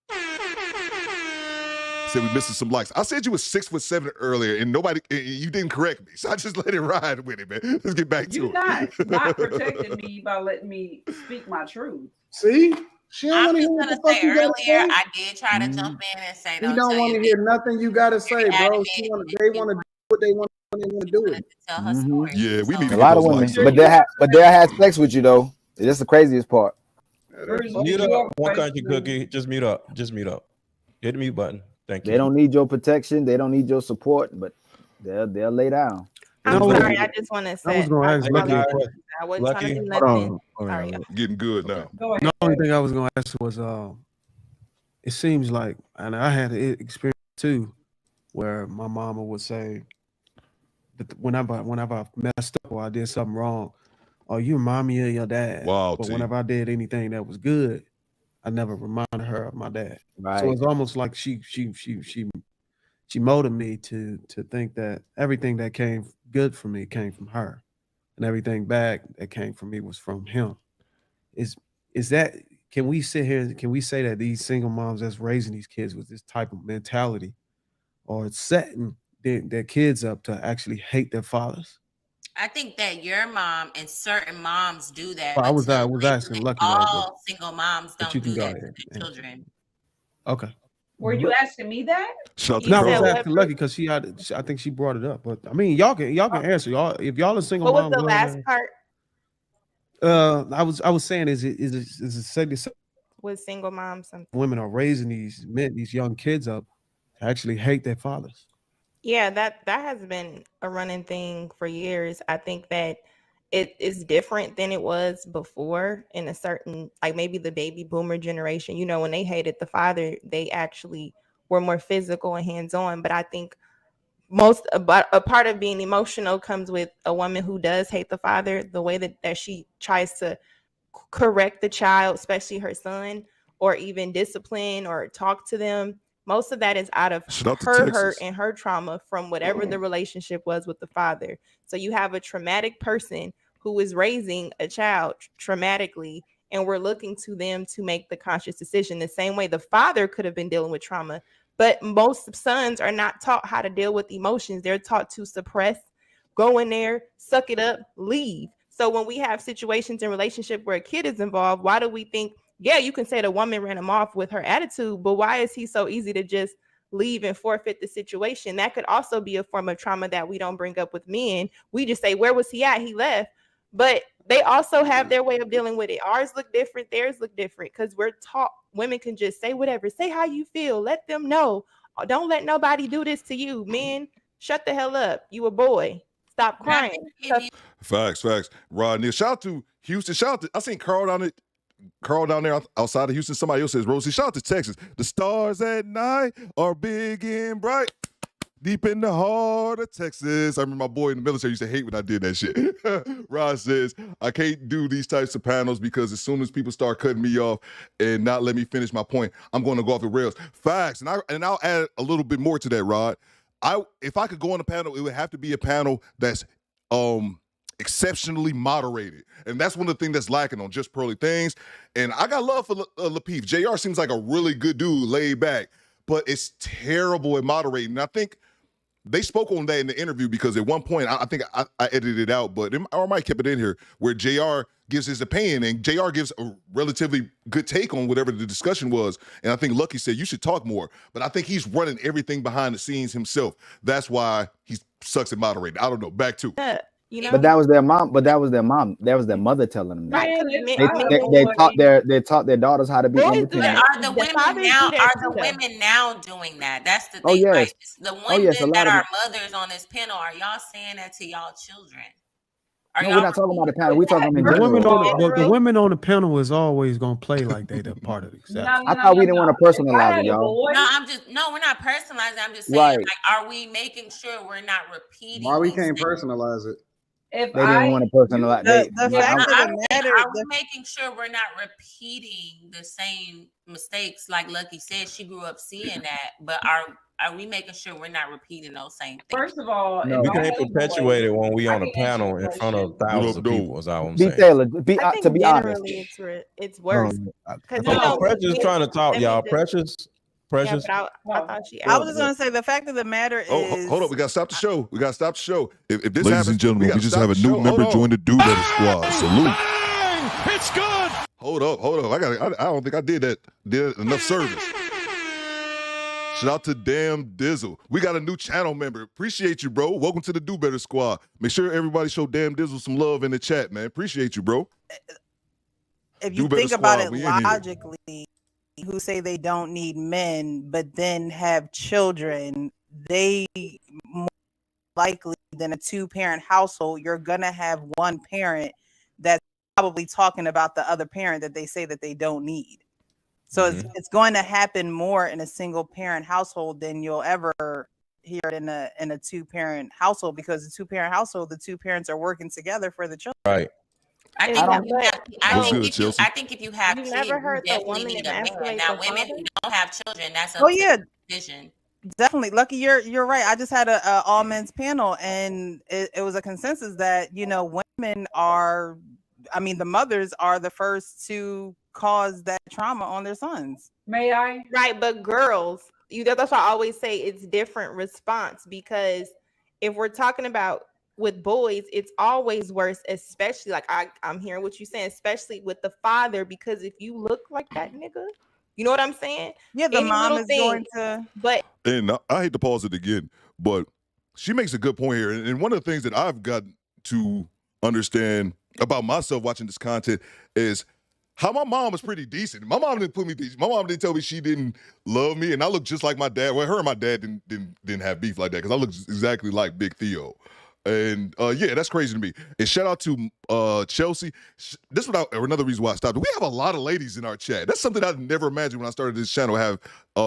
Said we missing some likes. I said you was 6'7" earlier, and you didn't correct me, so I just let it ride with it, man. Let's get back to it. You not protecting me by letting me speak my truth. See, she I'm just gonna say earlier, I did try to jump in and say, you don't want to hear nothing you gotta say, bro. They want to do what they want to do it. Tell her story. Yeah, we need a lot of women, but they had sex with you though. That's the craziest part. Mute up, One Country Cookie. Just mute up. Hit the mute button. Thank you. They don't need your protection. They don't need your support, but they'll lay down. I'm sorry. I just want to say. I was going to ask Lucky. I wasn't trying to do nothing. Sorry. Getting good now. The only thing I was going to ask was, it seems like, and I had an experience too, where my mama would say, that whenever I messed up or I did something wrong, oh, you remind me of your dad. Wow. But whenever I did anything that was good, I never reminded her of my dad. Right. So it's almost like she molded me to think that everything that came good for me came from her, and everything bad that came from me was from him. Is that can we sit here and can we say that these single moms that's raising these kids with this type of mentality are setting their kids up to actually hate their fathers? I think that your mom and certain moms do that. Well, I was asking Lucky. All single moms don't you can do go that ahead. to their children. Okay. Were you asking me that? No, I was asking Lucky because I think she brought it up. But I mean, y'all can answer. Y'all, if y'all are single What moms, was the last part? I was saying, is it said With single moms, something. women are raising these young kids up to actually hate their fathers? Yeah, that has been a running thing for years. I think that it is different than it was before in a certain, like maybe the baby boomer generation. You know, when they hated the father, they actually were more physical and hands-on. But I think a part of being emotional comes with a woman who does hate the father, the way that she tries to correct the child, especially her son, or even discipline or talk to them. Most of that is out of her hurt and her trauma from whatever the relationship was with the father. So you have a traumatic person who is raising a child traumatically, and we're looking to them to make the conscious decision the same way the father could have been dealing with trauma. But most sons are not taught how to deal with emotions. They're taught to suppress, go in there, suck it up, leave. So when we have situations in relationship where a kid is involved, why do we think, yeah, you can say the woman ran him off with her attitude, but why is he so easy to just leave and forfeit the situation? That could also be a form of trauma that we don't bring up with men. We just say, where was he at? He left. But they also have their way of dealing with it. Ours look different. Theirs look different because we're taught women can just say whatever. Say how you feel. Let them know. Don't let nobody do this to you. Men, shut the hell up. You a boy. Stop crying. Facts. Rod Neal. Shout out to Houston. Shout out to, I seen Carl down there outside of Houston. Somebody else says, Rosie, shout out to Texas. The stars at night are big and bright. Deep in the heart of Texas. I remember my boy in the military used to hate when I did that shit. Rod says, I can't do these types of panels because as soon as people start cutting me off and not let me finish my point, I'm going to go off the rails. Facts. And I'll add a little bit more to that, Rod. If I could go on a panel, it would have to be a panel that's exceptionally moderated. And that's one of the things that's lacking on Just Pearly Things. And I got love for Lapeef. JR seems like a really good dude, laid back, but it's terrible at moderating. And I think they spoke on that in the interview because at one point, I think I edited it out, but I might keep it in here, where JR gives his opinion and JR gives a relatively good take on whatever the discussion was. And I think Lucky said, you should talk more. But I think he's running everything behind the scenes himself. That's why he sucks at moderating. I don't know. Back to You know? But that was their mom. That was their mother telling them that. Right. They taught their daughters how to be independent. Are the women now doing that? That's the thing. Oh yes. Right? The women that are mothers on this panel, are y'all saying that to y'all children? No, we're not talking about the panel. We're talking in general. The women on the panel is always gonna play like they the part of the exception. I thought we didn't want to personalize it, y'all. No, we're not personalizing. I'm just saying, like, are we making sure we're not repeating? Why we can't personalize it? They didn't want to personalize. Are we making sure we're not repeating the same mistakes? Like Lucky said, she grew up seeing that, but are we making sure we're not repeating those same things? First of all, we can't perpetuate it when we on a panel in front of thousands of people. Is all I'm saying. Taylor, to be honest, it's worse. Precious trying to talk, y'all. Precious. Yeah, I was just gonna say the fact of the matter is. Hold up, we gotta stop the show. If this Ladies happens, and gentlemen, we just have a new member join the DoBetterSquad. Salute. It's good. Hold up. I don't think I did enough service. Shout out to Damn Dizzle. We got a new channel member. Appreciate you, bro. Welcome to the DoBetterSquad. Make sure everybody show Damn Dizzle some love in the chat, man. Appreciate you, bro. If you think about it logically, who say they don't need men, but then have children, they more likely than a two-parent household, you're gonna have one parent that's probably talking about the other parent that they say that they don't need. So it's going to happen more in a single-parent household than you'll ever hear it in a two-parent household, because the two-parent household, the two parents are working together for the children. Right. I think if you have kids, never heard you the definitely woman need a man. emasculate Now, the women father? who don't have children, that's a decision. Definitely. Lucky, you're right. I just had a all men's panel, and it was a consensus that, women are, the mothers are the first to cause that trauma on their sons. May I? Right, but girls, that's why I always say it's different response, because if we're talking about with boys, it's always worse, especially like I'm hearing what you're saying, especially with the father, because if you look like that nigga, you know what I'm saying? Yeah, the mom is going to. But and I hate to pause it again, but she makes a good point here. And one of the things that I've got to understand about myself watching this content is how my mom was pretty decent. My mom didn't put me. My mom didn't tell me she didn't love me, and I look just like my dad. Well, her and my dad didn't have beef like that because I look exactly like Big Theo. And yeah, that's crazy to me. And shout out to Chelsea. This is another reason why I stopped. We have a lot of ladies in our chat. That's something I never imagined when I started this channel. Have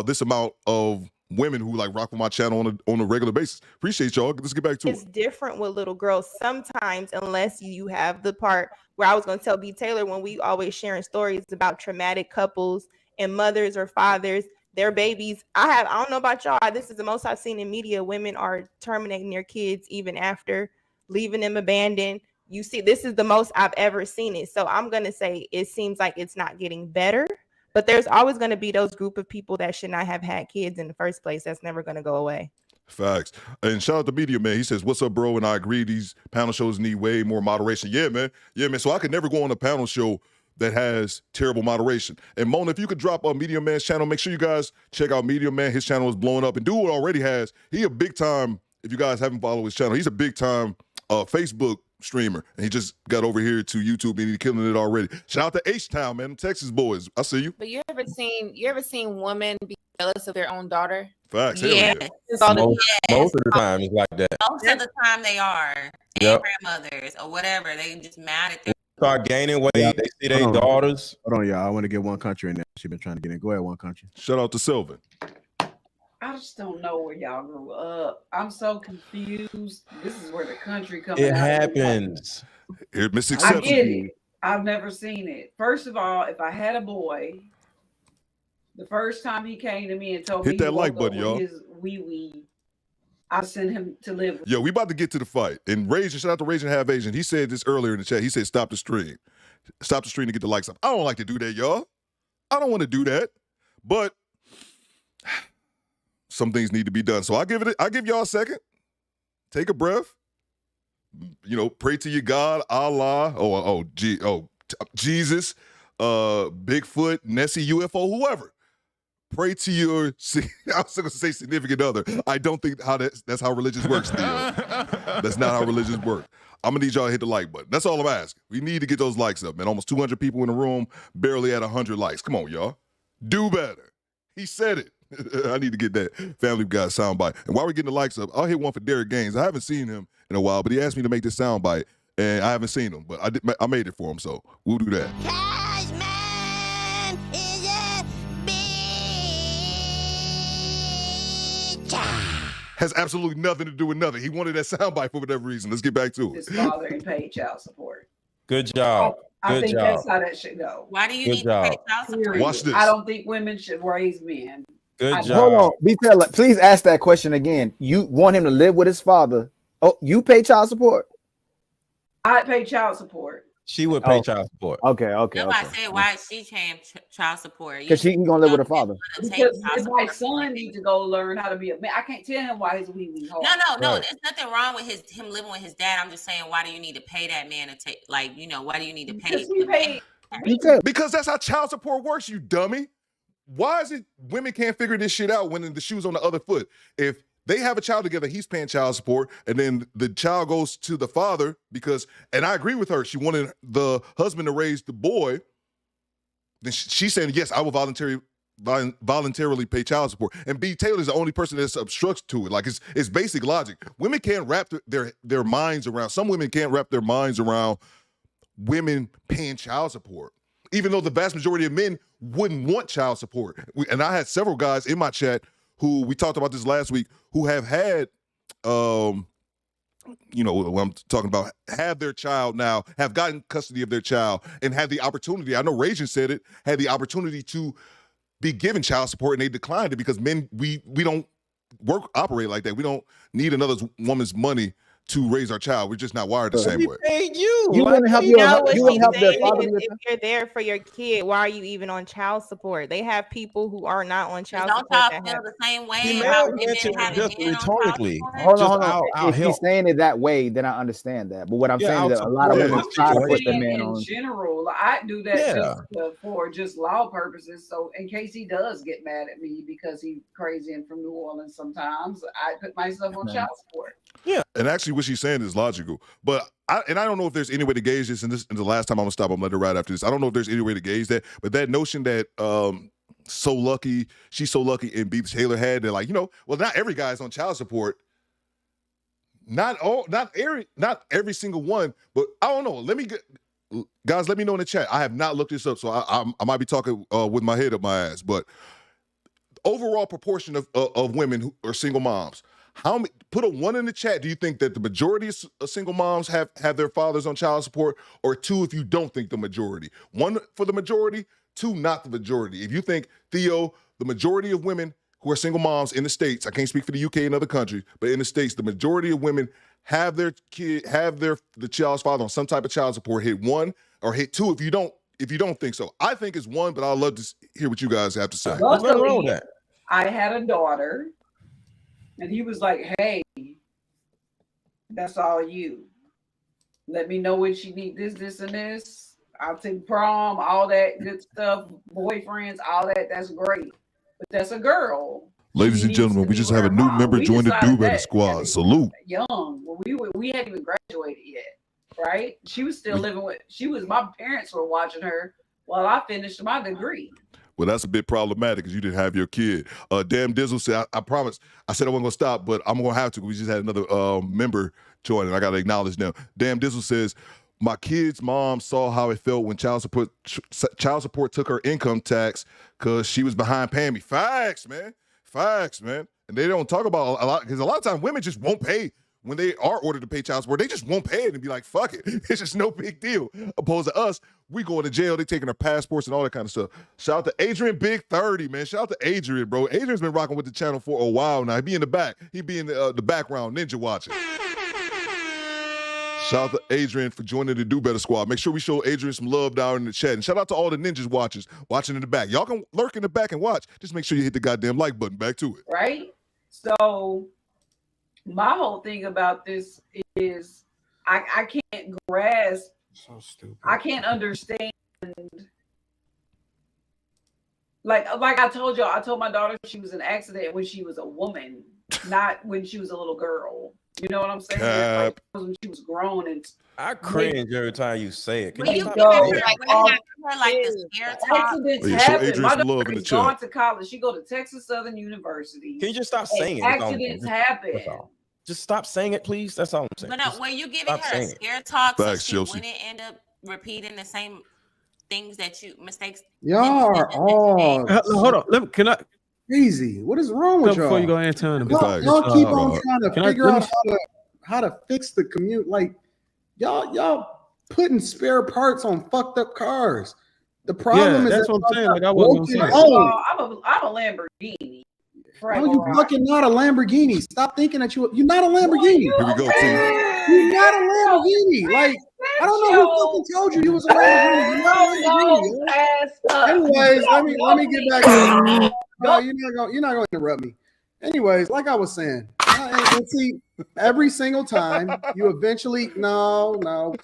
this amount of women who like rock with my channel on a regular basis. Appreciate y'all. Let's get back to it. It's different with little girls sometimes, unless you have the part where I was going to tell B. Taylor when we always sharing stories about traumatic couples and mothers or fathers, their babies. I don't know about y'all. This is the most I've seen in media. Women are terminating their kids even after leaving them abandoned. You see, this is the most I've ever seen it. So I'm going to say it seems like it's not getting better, but there's always going to be those group of people that should not have had kids in the first place. That's never going to go away. Facts. And shout out to Media Man. He says, "What's up, bro?" And I agree. These panel shows need way more moderation. Yeah, man. Yeah, man. So I could never go on a panel show that has terrible moderation. And Mona, if you could drop on Media Man's channel, make sure you guys check out Media Man. His channel is blowing up. And dude already has, he a big time, if you guys haven't followed his channel, he's a big time Facebook streamer. And he just got over here to YouTube and he's killing it already. Shout out to H-Town, man. Texas boys. I see you. But you ever seen women be jealous of their own daughter? Facts. Yeah. Most of the time it's like that. Most of the time they are. Yep. Grandmothers or whatever. They just mad at them. Start gaining weight. They see their daughters. Hold on, y'all. I want to get One Country in there. She's been trying to get in. Go ahead, One Country. Shout out to Sylvan. I just don't know where y'all grew up. I'm so confused. This is where the country comes out. It happens. Here, Miss I Exception. get it. I've never seen it. First of all, if I had a boy, the first time he came to me and told me hit that like button, y'all. His wee, I sent him to live with. Yo, we about to get to the fight. And Raging, shout out to Raging Half Asian. He said this earlier in the chat. He said, stop the stream. Stop the stream to get the likes up. I don't like to do that, y'all. I don't want to do that. But some things need to be done. So I give y'all a second. Take a breath. You know, pray to your God, Allah, Jesus, Bigfoot, Nessie, UFO, whoever. Pray to your, I was going to say significant other. I don't think that's how religion works, Theo. That's not how religion works. I'm going to need y'all to hit the like button. That's all I'm asking. We need to get those likes up, man. Almost 200 people in the room, barely at 100 likes. Come on, y'all. Do better. He said it. I need to get that Family Guy soundbite. And while we're getting the likes up, I'll hit one for Derek Gaines. I haven't seen him in a while, but he asked me to make this soundbite, and I haven't seen him, but I made it for him, so we'll do that. Has absolutely nothing to do with nothing. He wanted that soundbite for whatever reason. Let's get back to it. His father ain't paid child support. Good job. I think that's how that should go. Why do you need to pay child support? Watch this. I don't think women should raise men. Good job. Hold on, B-Taylor, please ask that question again. You want him to live with his father? Oh, you pay child support? I pay child support. She would pay child support. Okay. Nobody said why is she paying child support? Because she gonna live with her father. Because my son needs to go learn how to be a man. I can't tell him why his wee hard. No. Right. There's nothing wrong with him living with his dad. I'm just saying, why do you need to pay that man to take? Like, why do you need to pay? Because that's how child support works, you dummy. Why is it women can't figure this shit out when the shoe's on the other foot? If they have a child together, he's paying child support, and then the child goes to the father because, and I agree with her, she wanted the husband to raise the boy. Then she's saying, yes, I will voluntarily pay child support. And B. Taylor's the only person that obstructs to it. Like it's basic logic. Women can't wrap their minds around. Some women can't wrap their minds around women paying child support, even though the vast majority of men wouldn't want child support. And I had several guys in my chat who, we talked about this last week, who have had, what I'm talking about, have their child now, have gotten custody of their child and had the opportunity, I know Raging said it, had the opportunity to be given child support and they declined it because men, we don't operate like that. We don't need another woman's money to raise our child. We're just not wired the same way. You wouldn't help their father. If you're there for your kid, why are you even on child support? They have people who are not on child support. Don't y'all feel the same way about women having men rhetorically. Hold on. If he's saying it that way, then I understand that. But what I'm saying is that a lot of women try to put the man on. In general, I do that for just law purposes. So in case he does get mad at me because he's crazy and from New Orleans, sometimes I put myself on child support. Yeah, and actually, what she's saying is logical. But I don't know if there's any way to gauge this. And this is the last time I'm gonna stop. I'm gonna let her right after this. I don't know if there's any way to gauge that. But that notion that she's so lucky, and B. Taylor had that, like, well, not every guy's on child support. Not every single one. But I don't know. Guys, let me know in the chat. I have not looked this up, so I might be talking with my head up my ass. But overall proportion of women who are single moms. Put a 1 in the chat. Do you think that the majority of single moms have their fathers on child support, or 2 if you don't think the majority? 1 for the majority, 2 not the majority. If you think, Theo, the majority of women who are single moms in the States, I can't speak for the UK and other countries, but in the States, the majority of women have their kid, the child's father on some type of child support. Hit 1 or hit 2 if you don't think so. I think it's 1, but I'd love to hear what you guys have to say. Luckily, I had a daughter. And he was like, hey, that's all you. Let me know when she need this, and this. I'll take prom, all that good stuff, boyfriends, all that. That's great. But that's a girl. Ladies and gentlemen, we just have a new member join the Do Better Squad. Salute. Young. Well, we hadn't even graduated yet, right? She was still my parents were watching her while I finished my degree. Well, that's a bit problematic because you didn't have your kid. Damn Dizzle said, I promise. I said I wasn't going to stop, but I'm going to have to. We just had another member join, and I got to acknowledge them. Damn Dizzle says, my kid's mom saw how it felt when child support took her income tax because she was behind paying me. Facts, man. And they don't talk about a lot, because a lot of times women just won't pay. When they are ordered to pay child support, they just won't pay it and be like, fuck it. It's just no big deal. Opposed to us, we going to jail, they taking our passports and all that kind of stuff. Shout out to Adrian Big 30, man. Shout out to Adrian, bro. Adrian's been rocking with the channel for a while now. He be in the back. He be in the background, ninja watching. Shout out to Adrian for joining the Do Better Squad. Make sure we show Adrian some love down in the chat. And shout out to all the ninjas watching in the back. Y'all can lurk in the back and watch. Just make sure you hit the goddamn like button. Back to it. Right? So my whole thing about this is I can't grasp. So stupid. I can't understand. Like I told y'all, I told my daughter she was an accident when she was a woman, not when she was a little girl. You know what I'm saying? Like, when she was grown. And I cringe every time you say it. Accidents happen. My daughter is going to college. She go to Texas Southern University. Can you just stop saying it? Accidents happen. Just stop saying it, please. That's all I'm saying. But no, were you giving her a scare talk so she wouldn't end up repeating the same things mistakes? Y'all are all hold on. Can I? Crazy. What is wrong with y'all? Before you go, Anton, y'all keep on trying to figure out how to fix the commute. Like y'all putting spare parts on fucked up cars. The problem is that's what I'm saying. Like I wasn't saying. I'm a Lamborghini. No, you fucking not a Lamborghini. Stop thinking that you're not a Lamborghini. Here we go, T. You're not a Lamborghini. Like, I don't know who fucking told you was a Lamborghini. You're not a Lamborghini. Anyways, let me get back to you. No, you're not gonna interrupt me. Anyways, like I was saying, and see, every single time you eventually no.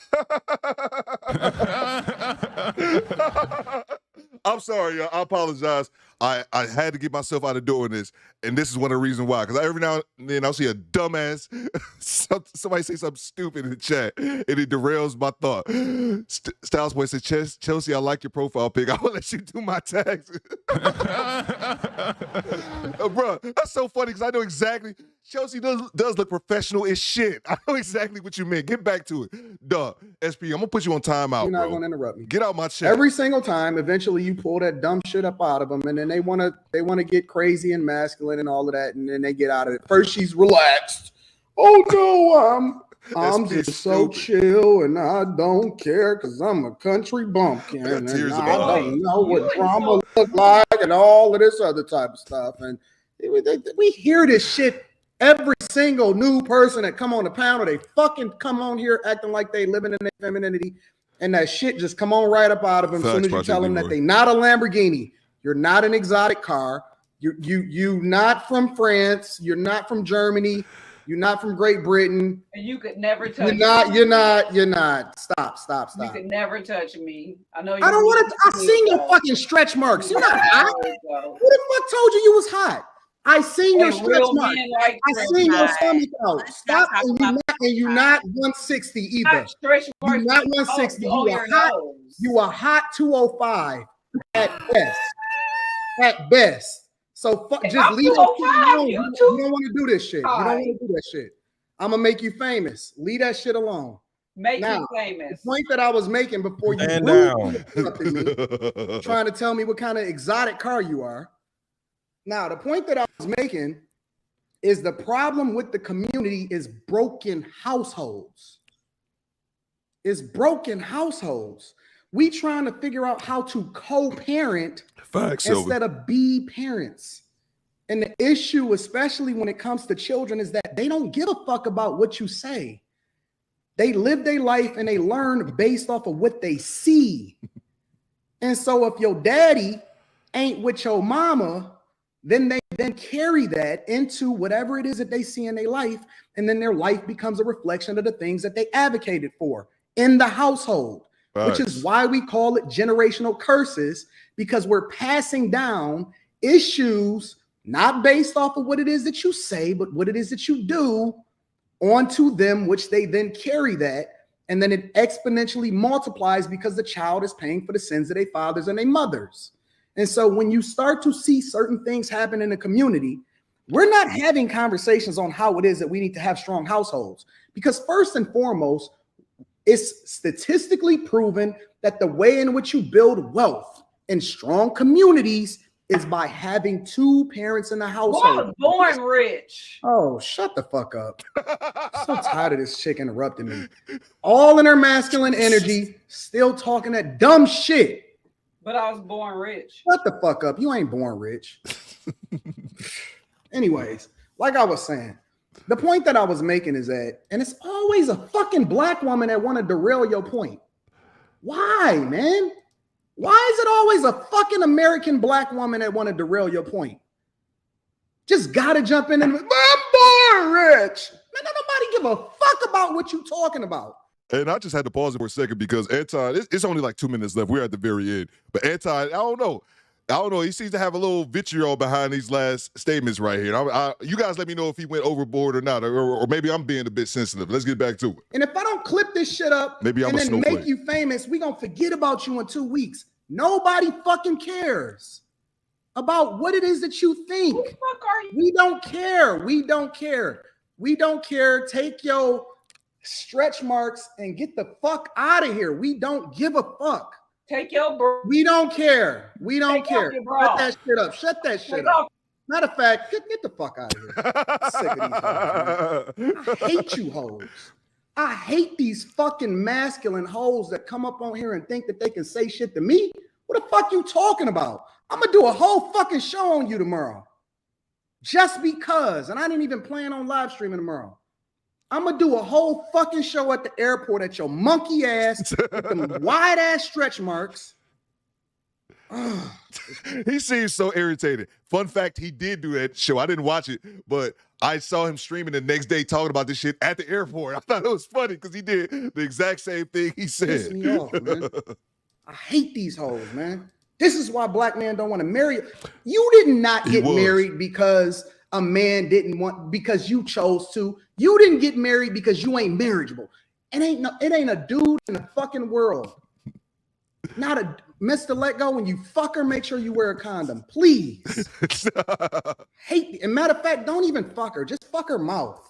I'm sorry, y'all. I apologize. I had to get myself out of doing this, and this is one of the reasons why. Because every now and then I'll see a dumbass, somebody say something stupid in the chat, and it derails my thought. Styles Boy said, Chelsea, I like your profile pic. I will let you do my tags. Bro, that's so funny because I know exactly. Chelsea does look professional as shit. I know exactly what you meant. Get back to it. Duh. SP, I'm going to put you on timeout, You're not going to interrupt me. Get out my chat. Every single time, eventually you pull that dumb shit up out of them, and then they want to get crazy and masculine and all of that, and then they get out of it. First, she's relaxed. Oh, no, I'm just so chill, and I don't care because I'm a country bumpkin, and I don't know what drama look like and all of this other type of stuff. And we hear this shit Every single new person that come on the panel, they fucking come on here acting like they living in their femininity, and that shit just come on right up out of them as soon as you tell them that they not a Lamborghini, you're not an exotic car, you not from France, you're not from Germany, you're not from Great Britain, and you could never touch me. You're not. Stop. You could never touch me. I know. I don't want to. I seen your fucking stretch marks. You're not hot. Who the fuck told you was hot? I seen your stretch marks. I seen your stomach out. Stop, and you're not 160 either. You're not 160. You are hot 205 at best. At best. So just leave it alone. You don't want to do this shit. You don't want to do that shit. I'm gonna make you famous. Leave that shit alone. Make you famous. The point that I was making before you interrupted me, trying to tell me what kind of exotic car you are. Now, the point that I was making is the problem with the community is broken households. It's broken households. We trying to figure out how to co-parent instead of be parents. And the issue, especially when it comes to children, is that they don't give a fuck about what you say. They live their life and they learn based off of what they see. And so if your daddy ain't with your mama, then they then carry that into whatever it is that they see in their life. And then their life becomes a reflection of the things that they advocated for in the household, which is why we call it generational curses, because we're passing down issues, not based off of what it is that you say, but what it is that you do onto them, which they then carry that. And then it exponentially multiplies because the child is paying for the sins of their fathers and their mothers. And so when you start to see certain things happen in the community, we're not having conversations on how it is that we need to have strong households. Because first and foremost, it's statistically proven that the way in which you build wealth in strong communities is by having two parents in the household. I was born rich. Oh, shut the fuck up. I'm so tired of this chick interrupting me. All in her masculine energy, still talking that dumb shit. But I was born rich. Shut the fuck up. You ain't born rich. Anyways, like I was saying, the point that I was making is that, and it's always a fucking black woman that want to derail your point. Why, man? Why is it always a fucking American black woman that want to derail your point? Just gotta jump in and I'm born rich. Man, nobody give a fuck about what you talking about. And I just had to pause it for a second because Anton, it's only like 2 minutes left. We're at the very end. But Anton, I don't know. He seems to have a little vitriol behind these last statements right here. You guys let me know if he went overboard or not, or maybe I'm being a bit sensitive. Let's get back to it. And if I don't clip this shit up maybe I'm and then make you famous, we're going to forget about you in 2 weeks. Nobody fucking cares about what it is that you think. Who the fuck are you? We don't care. We don't care. We don't care. Take your stretch marks and get the fuck out of here. We don't give a fuck. Take your bro. We don't care. We don't care. Shut that shit up. Shut that shit up. Matter of fact, get the fuck out of here. Sick of these hoes. I hate you hoes. I hate these fucking masculine hoes that come up on here and think that they can say shit to me. What the fuck you talking about? I'm gonna do a whole fucking show on you tomorrow. Just because. And I didn't even plan on live streaming tomorrow. I'm gonna do a whole fucking show at the airport at your monkey ass with them wide ass stretch marks. He seems so irritated. Fun fact, he did do that show. I didn't watch it, but I saw him streaming the next day talking about this shit at the airport. I thought it was funny because he did the exact same thing he said. Piss me off, man. I hate these hoes, man. This is why black men don't want to marry. You did not get married because a man didn't want, because you chose to. You didn't get married because you ain't marriageable. It ain't a dude in the fucking world. Not a Mr. Let Go. When you fuck her, make sure you wear a condom, please. Hate. And matter of fact, don't even fuck her. Just fuck her mouth.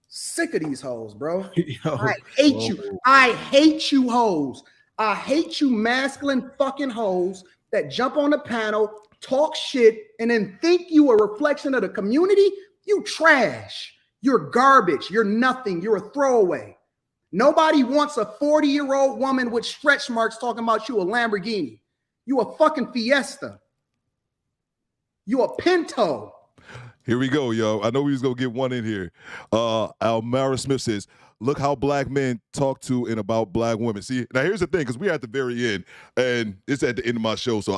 Sick of these hoes, bro. I hate you. I hate you hoes. I hate you masculine fucking hoes that jump on the panel, talk shit, and then think you a reflection of the community. You trash. You're garbage. You're nothing. You're a throwaway. Nobody wants a 40-year-old woman with stretch marks talking about you a Lamborghini. You a fucking Fiesta. You a Pinto. Here we go, yo. I know we was gonna get one in here. Almara Smith says, look how black men talk to and about black women. See, now here's the thing, because we're at the very end, and it's at the end of my show, so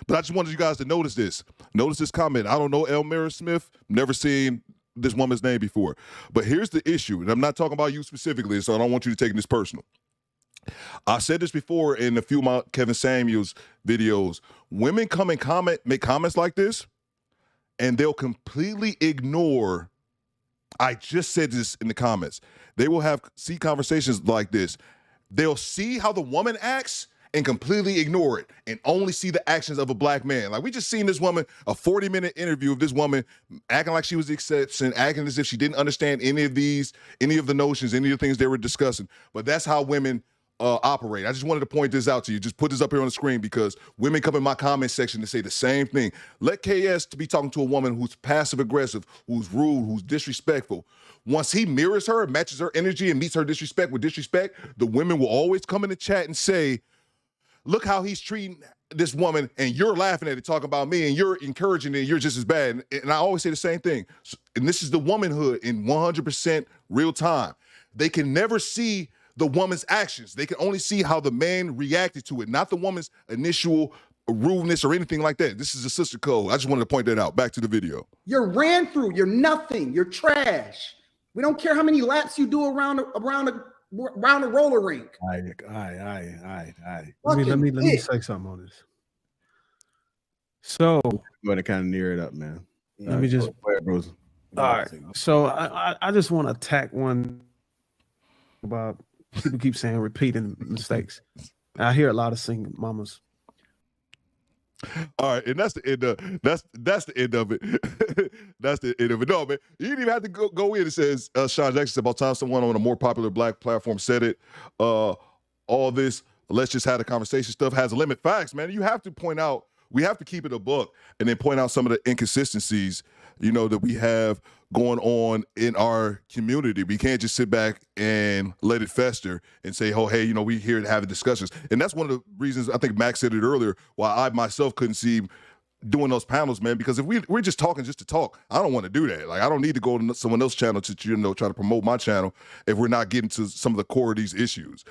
but I just wanted you guys to notice this. Notice this comment. I don't know Almara Smith, never seen this woman's name before. But here's the issue, and I'm not talking about you specifically, so I don't want you to take this personal. I said this before in a few of my Kevin Samuels videos. Women come and make comments like this, and they'll completely ignore, I just said this in the comments. They will see conversations like this. They'll see how the woman acts and completely ignore it and only see the actions of a black man. Like, we just seen this woman, a 40-minute interview of this woman acting like she was the exception, acting as if she didn't understand any of the notions, any of the things they were discussing. But that's how women operate. I just wanted to point this out to you. Just put this up here on the screen because women come in my comment section to say the same thing. Let KS to be talking to a woman who's passive-aggressive, who's rude, who's disrespectful. Once he mirrors her, matches her energy, and meets her disrespect with disrespect, the women will always come in the chat and say, look how he's treating this woman, and you're laughing at it, talking about me, and you're encouraging it, and you're just as bad. And I always say the same thing. And this is the womanhood in 100% real time. They can never see the woman's actions. They can only see how the man reacted to it, not the woman's initial rudeness or anything like that. This is a sister code. I just wanted to point that out. Back to the video. You're ran through. You're nothing. You're trash. We don't care how many laps you do around a roller rink. All right. Let me say something on this. So, I'm gonna kind of near it up, man. Let me just. All right. So I just want to attack one about people keep saying repeating mistakes. I hear a lot of single mamas. All right, and that's the end of that's the end of it. That's the end of it. No, man, you didn't even have to go in. It says Sean Jackson said, about time someone on a more popular black platform said it. All this let's just have a conversation stuff has a limit. Facts, man. You have to point out. We have to keep it a buck and then point out some of the inconsistencies, that we have going on in our community. We can't just sit back and let it fester and say, oh, hey, we here to have discussions. And that's one of the reasons, I think Max said it earlier, why I myself couldn't see doing those panels, man, because if we're just talking just to talk, I don't want to do that. Like, I don't need to go to someone else's channel to, try to promote my channel if we're not getting to some of the core of these issues.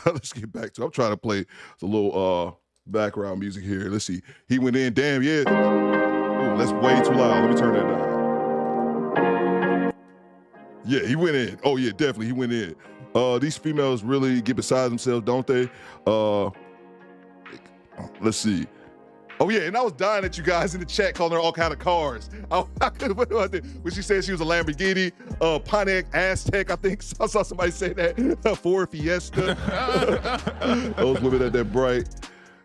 Let's get back to, I'm trying to play a little background music here. Let's see. He went in. Damn, yeah. Ooh, that's way too loud. Let me turn that down. Yeah, he went in. Oh, yeah, definitely. He went in. These females really get beside themselves, don't they? Let's see. Oh, yeah, and I was dying at you guys in the chat calling her all kind of cars. When she said she was a Lamborghini, Pontiac Aztec, I think. I saw somebody say that. Ford Fiesta. Those women that bright.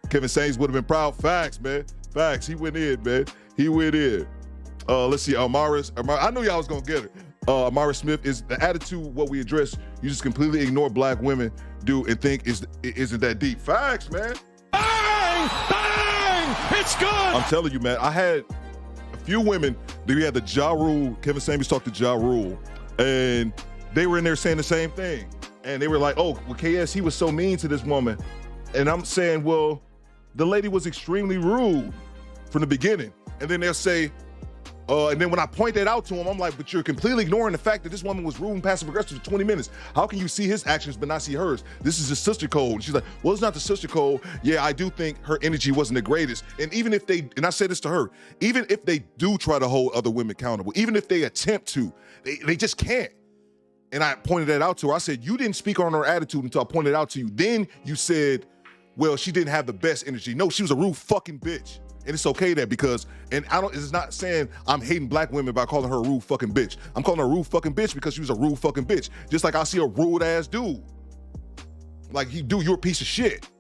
Kevin Samuels would have been proud. Facts, man. Facts. He went in, man. He went in. Let's see. Amara, I knew y'all was going to get her. Amara Smith, is the attitude what we address, you just completely ignore black women do and think isn't that deep. Facts, man. Bang! Bang! It's good! I'm telling you, man. I had a few women, we had the Ja Rule, Kevin Samuels talked to Ja Rule, and they were in there saying the same thing. And they were like, oh, well, KS, he was so mean to this woman. And I'm saying, well, the lady was extremely rude from the beginning. And then they'll say, and then when I point that out to him, I'm like, but you're completely ignoring the fact that this woman was rude and passive-aggressive for 20 minutes. How can you see his actions but not see hers? This is a sister code. And she's like, well, it's not the sister code. Yeah, I do think her energy wasn't the greatest. And even if and I said this to her, even if they do try to hold other women accountable, even if they attempt to, they just can't. And I pointed that out to her. I said, you didn't speak on her attitude until I pointed it out to you. Then you said, well, she didn't have the best energy. No, she was a rude fucking bitch. And it's okay that it's not saying I'm hating black women by calling her a rude fucking bitch. I'm calling her a rude fucking bitch because she was a rude fucking bitch. Just like I see a rude ass dude. Like, you're a piece of shit.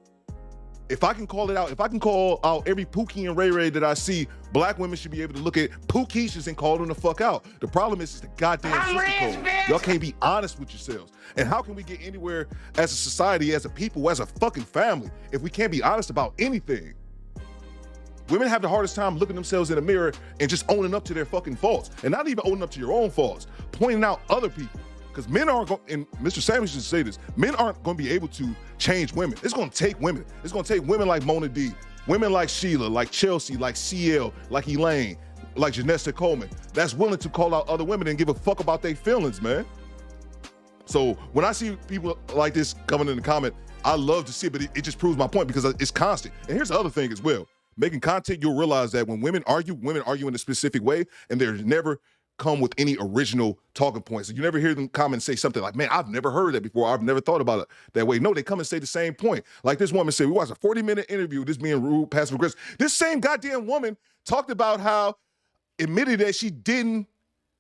If I can call it out, if I can call out every Pookie and Ray Ray that I see, black women should be able to look at Pookies and call them the fuck out. The problem is the goddamn sister code. Y'all can't be honest with yourselves. And how can we get anywhere as a society, as a people, as a fucking family, if we can't be honest about anything? Women have the hardest time looking themselves in the mirror and just owning up to their fucking faults. And not even owning up to your own faults, pointing out other people. Because men aren't going, and Mr. Samuels should say this, men aren't going to be able to change women. It's going to take women. It's going to take women like Mona D, women like Sheila, like Chelsea, like CL, like Elaine, like Janessa Coleman, that's willing to call out other women and give a fuck about their feelings, man. So when I see people like this coming in the comment, I love to see it, but it just proves my point because it's constant. And here's the other thing as well. Making content, you'll realize that when women argue in a specific way, and they're never come with any original talking points. You never hear them come and say something like, man, I've never heard that before. I've never thought about it that way. No, they come and say the same point. Like this woman said, we watched a 40-minute interview, this being rude, passive aggressive. This same goddamn woman talked about how admitted that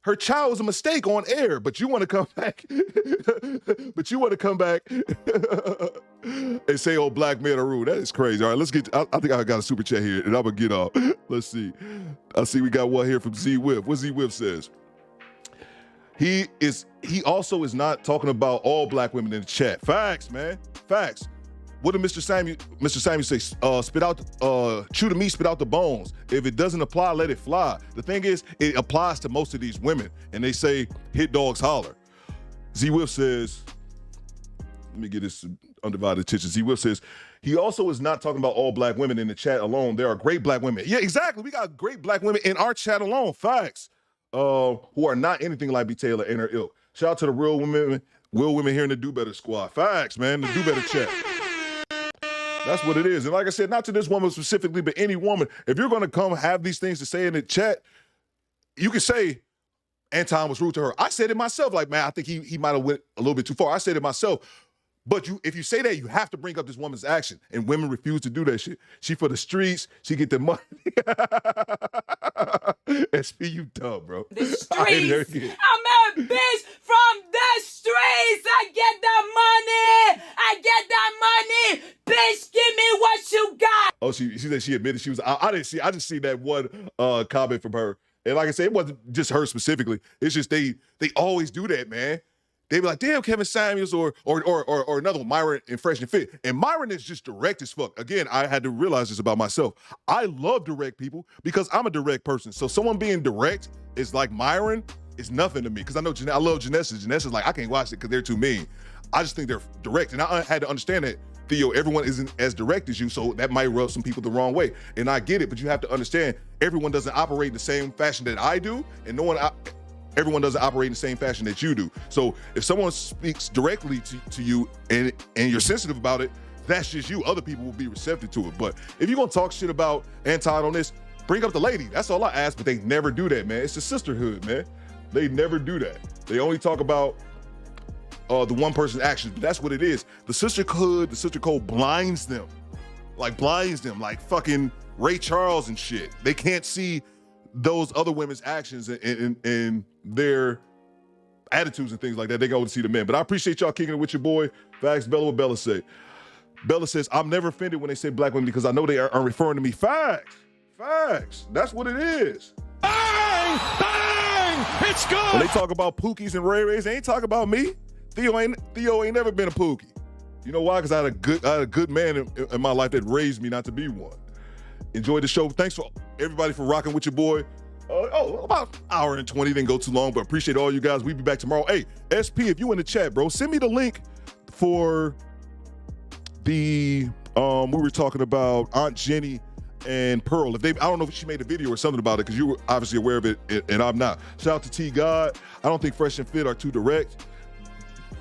her child was a mistake on air, but you want to come back, and say, oh, black men are rude. That is crazy. All right, let's get, I think I got a super chat here, and I'm gonna get off. Let's see. I see we got one here from Z Whip. What Z Whip says? He also is not talking about all black women in the chat. Facts, man. Facts. What did Mr. Samuel say? Spit out, chew the meat, spit out the bones. If it doesn't apply, let it fly. The thing is, it applies to most of these women, and they say, hit dogs holler. Z Whip says, let me get this undivided attention. Z Whip says, he also is not talking about all black women in the chat alone. There are great black women. Yeah, exactly. We got great black women in our chat alone. Facts. Who are not anything like B. Taylor and her ilk. Shout out to the real women here in the Do Better squad. Facts, man. The Do Better chat. That's what it is. And like I said, not to this woman specifically, but any woman, if you're going to come have these things to say in the chat, you can say Anton was rude to her. I said it myself, like, man, I think he might have went a little bit too far. I said it myself. But if you say that, you have to bring up this woman's action. And women refuse to do that shit. She for the streets. She get the money. SP, you dumb, bro. The streets. I'm a bitch from the streets. I get that money. I get that money. Bitch, give me what you got. Oh, she said she admitted she was. I didn't see. I just see that one comment from her. And like I said, it wasn't just her specifically. It's just they always do that, man. They be like, damn, Kevin Samuels or another one, Myron and Fresh and Fit. And Myron is just direct as fuck. Again, I had to realize this about myself. I love direct people because I'm a direct person. So someone being direct is like Myron is nothing to me because I know I love Janessa. Janessa's like, I can't watch it because they're too mean. I just think they're direct. And I had to understand that, Theo, everyone isn't as direct as you, so that might rub some people the wrong way. And I get it, but you have to understand everyone doesn't operate in the same fashion that I do, and everyone doesn't operate in the same fashion that you do. So if someone speaks directly to you and you're sensitive about it, that's just you. Other people will be receptive to it. But if you're gonna talk shit about Anton on this, bring up the lady. That's all I ask, but they never do that, man. It's a sisterhood, man. They never do that. They only talk about the one person's actions, but that's what it is. The sisterhood, the sister code blinds them like fucking Ray Charles and shit. They can't see those other women's actions and their attitudes and things like that. They go to see the men. But I appreciate y'all kicking it with your boy. Facts, Bella, what Bella say. Bella says, I'm never offended when they say black women because I know they are referring to me. Facts. That's what it is. Bang! Bang! It's good! When they talk about Pookies and Ray Rays, they ain't talking about me. Theo ain't never been a Pookie. You know why? Because I had a good man in my life that raised me not to be one. Enjoyed the show. Thanks for everybody for rocking with your boy. About an hour and 20, didn't go too long, but appreciate all you guys. We'll be back tomorrow. Hey, SP, if you in the chat, bro, send me the link for the we were talking about Aunt Jenny and Pearl. I don't know if she made a video or something about it because you were obviously aware of it and I'm not. Shout out to T God. I don't think Fresh and Fit are too direct.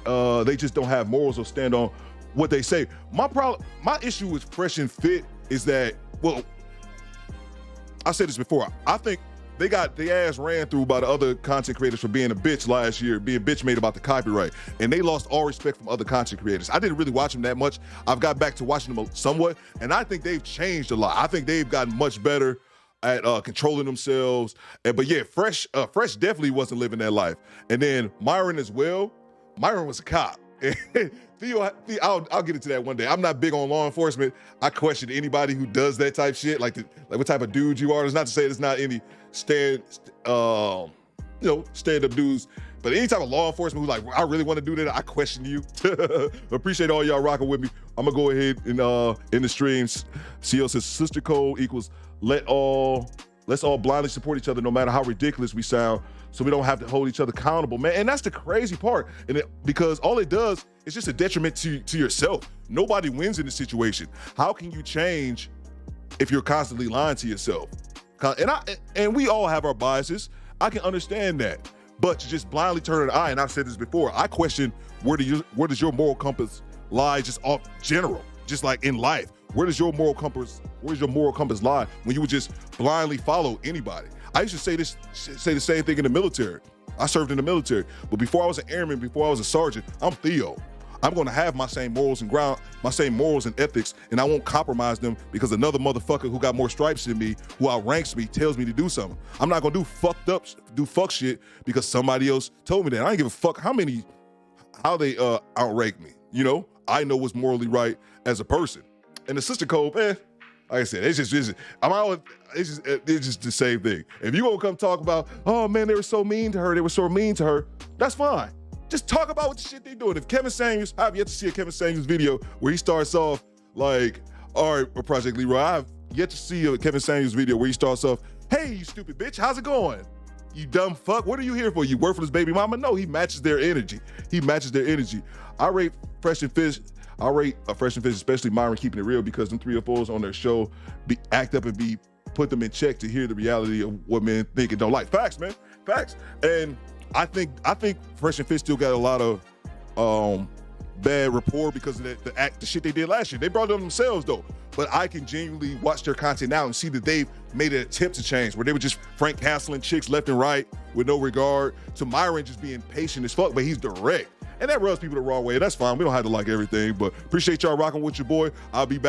They just don't have morals or stand on what they say. My issue with Fresh and Fit is that, well, I said this before. I think they got their ass ran through by the other content creators for being a bitch last year, being bitch made about the copyright. And they lost all respect from other content creators. I didn't really watch them that much. I've got back to watching them somewhat, and I think they've changed a lot. I think they've gotten much better at controlling themselves. But yeah, Fresh definitely wasn't living that life. And then Myron as well. Myron was a cop. Theo, I'll get into that one day. I'm not big on law enforcement. I question anybody who does that type shit, like what type of dude you are. It's not to say there's not any stand-up dudes, but any type of law enforcement who's like, I really want to do that, I question you. Appreciate all y'all rocking with me. I'm gonna go ahead and in the streams. CL says sister code equals let's all blindly support each other no matter how ridiculous we sound, so we don't have to hold each other accountable, man. And that's the crazy part. Because all it does is just a detriment to yourself. Nobody wins in this situation. How can you change if you're constantly lying to yourself? And we all have our biases. I can understand that. But to just blindly turn an eye, and I've said this before, I question where does your moral compass lie just off general, just like in life. Where does your moral compass lie when you would just blindly follow anybody? I used to say the same thing in the military. I served in the military, but before I was an airman, before I was a sergeant, I'm Theo. I'm going to have my same morals and ethics, and I won't compromise them because another motherfucker who got more stripes than me, who outranks me, tells me to do something. I'm not going to do fuck shit because somebody else told me that. I ain't give a fuck how they outrank me. You know, I know what's morally right as a person. And the sister code, man, like I said, it's just the same thing. If you gonna come talk about, oh man, they were so mean to her, that's fine. Just talk about what the shit they doing. If Kevin Samuels, I've yet to see a Kevin Samuels video where he starts off like, all right, Project Leroy, I've yet to see a Kevin Samuels video where he starts off, hey, you stupid bitch, how's it going? You dumb fuck, what are you here for? You worthless baby mama? No, he matches their energy. I rate Fresh and Fish, especially Myron, keeping it real, because them 304s on their show act up and put them in check to hear the reality of what men think and don't like. Facts, man, facts. And I think Fresh and Fish still got a lot of bad rapport because of the shit they did last year. They brought it on themselves though, but I can genuinely watch their content now and see that they've made an attempt to change, where they were just Frank Castling chicks left and right with no regard, to Myron just being patient as fuck, but he's direct. And that rubs people the wrong way. That's fine. We don't have to like everything, but appreciate y'all rocking with your boy. I'll be back.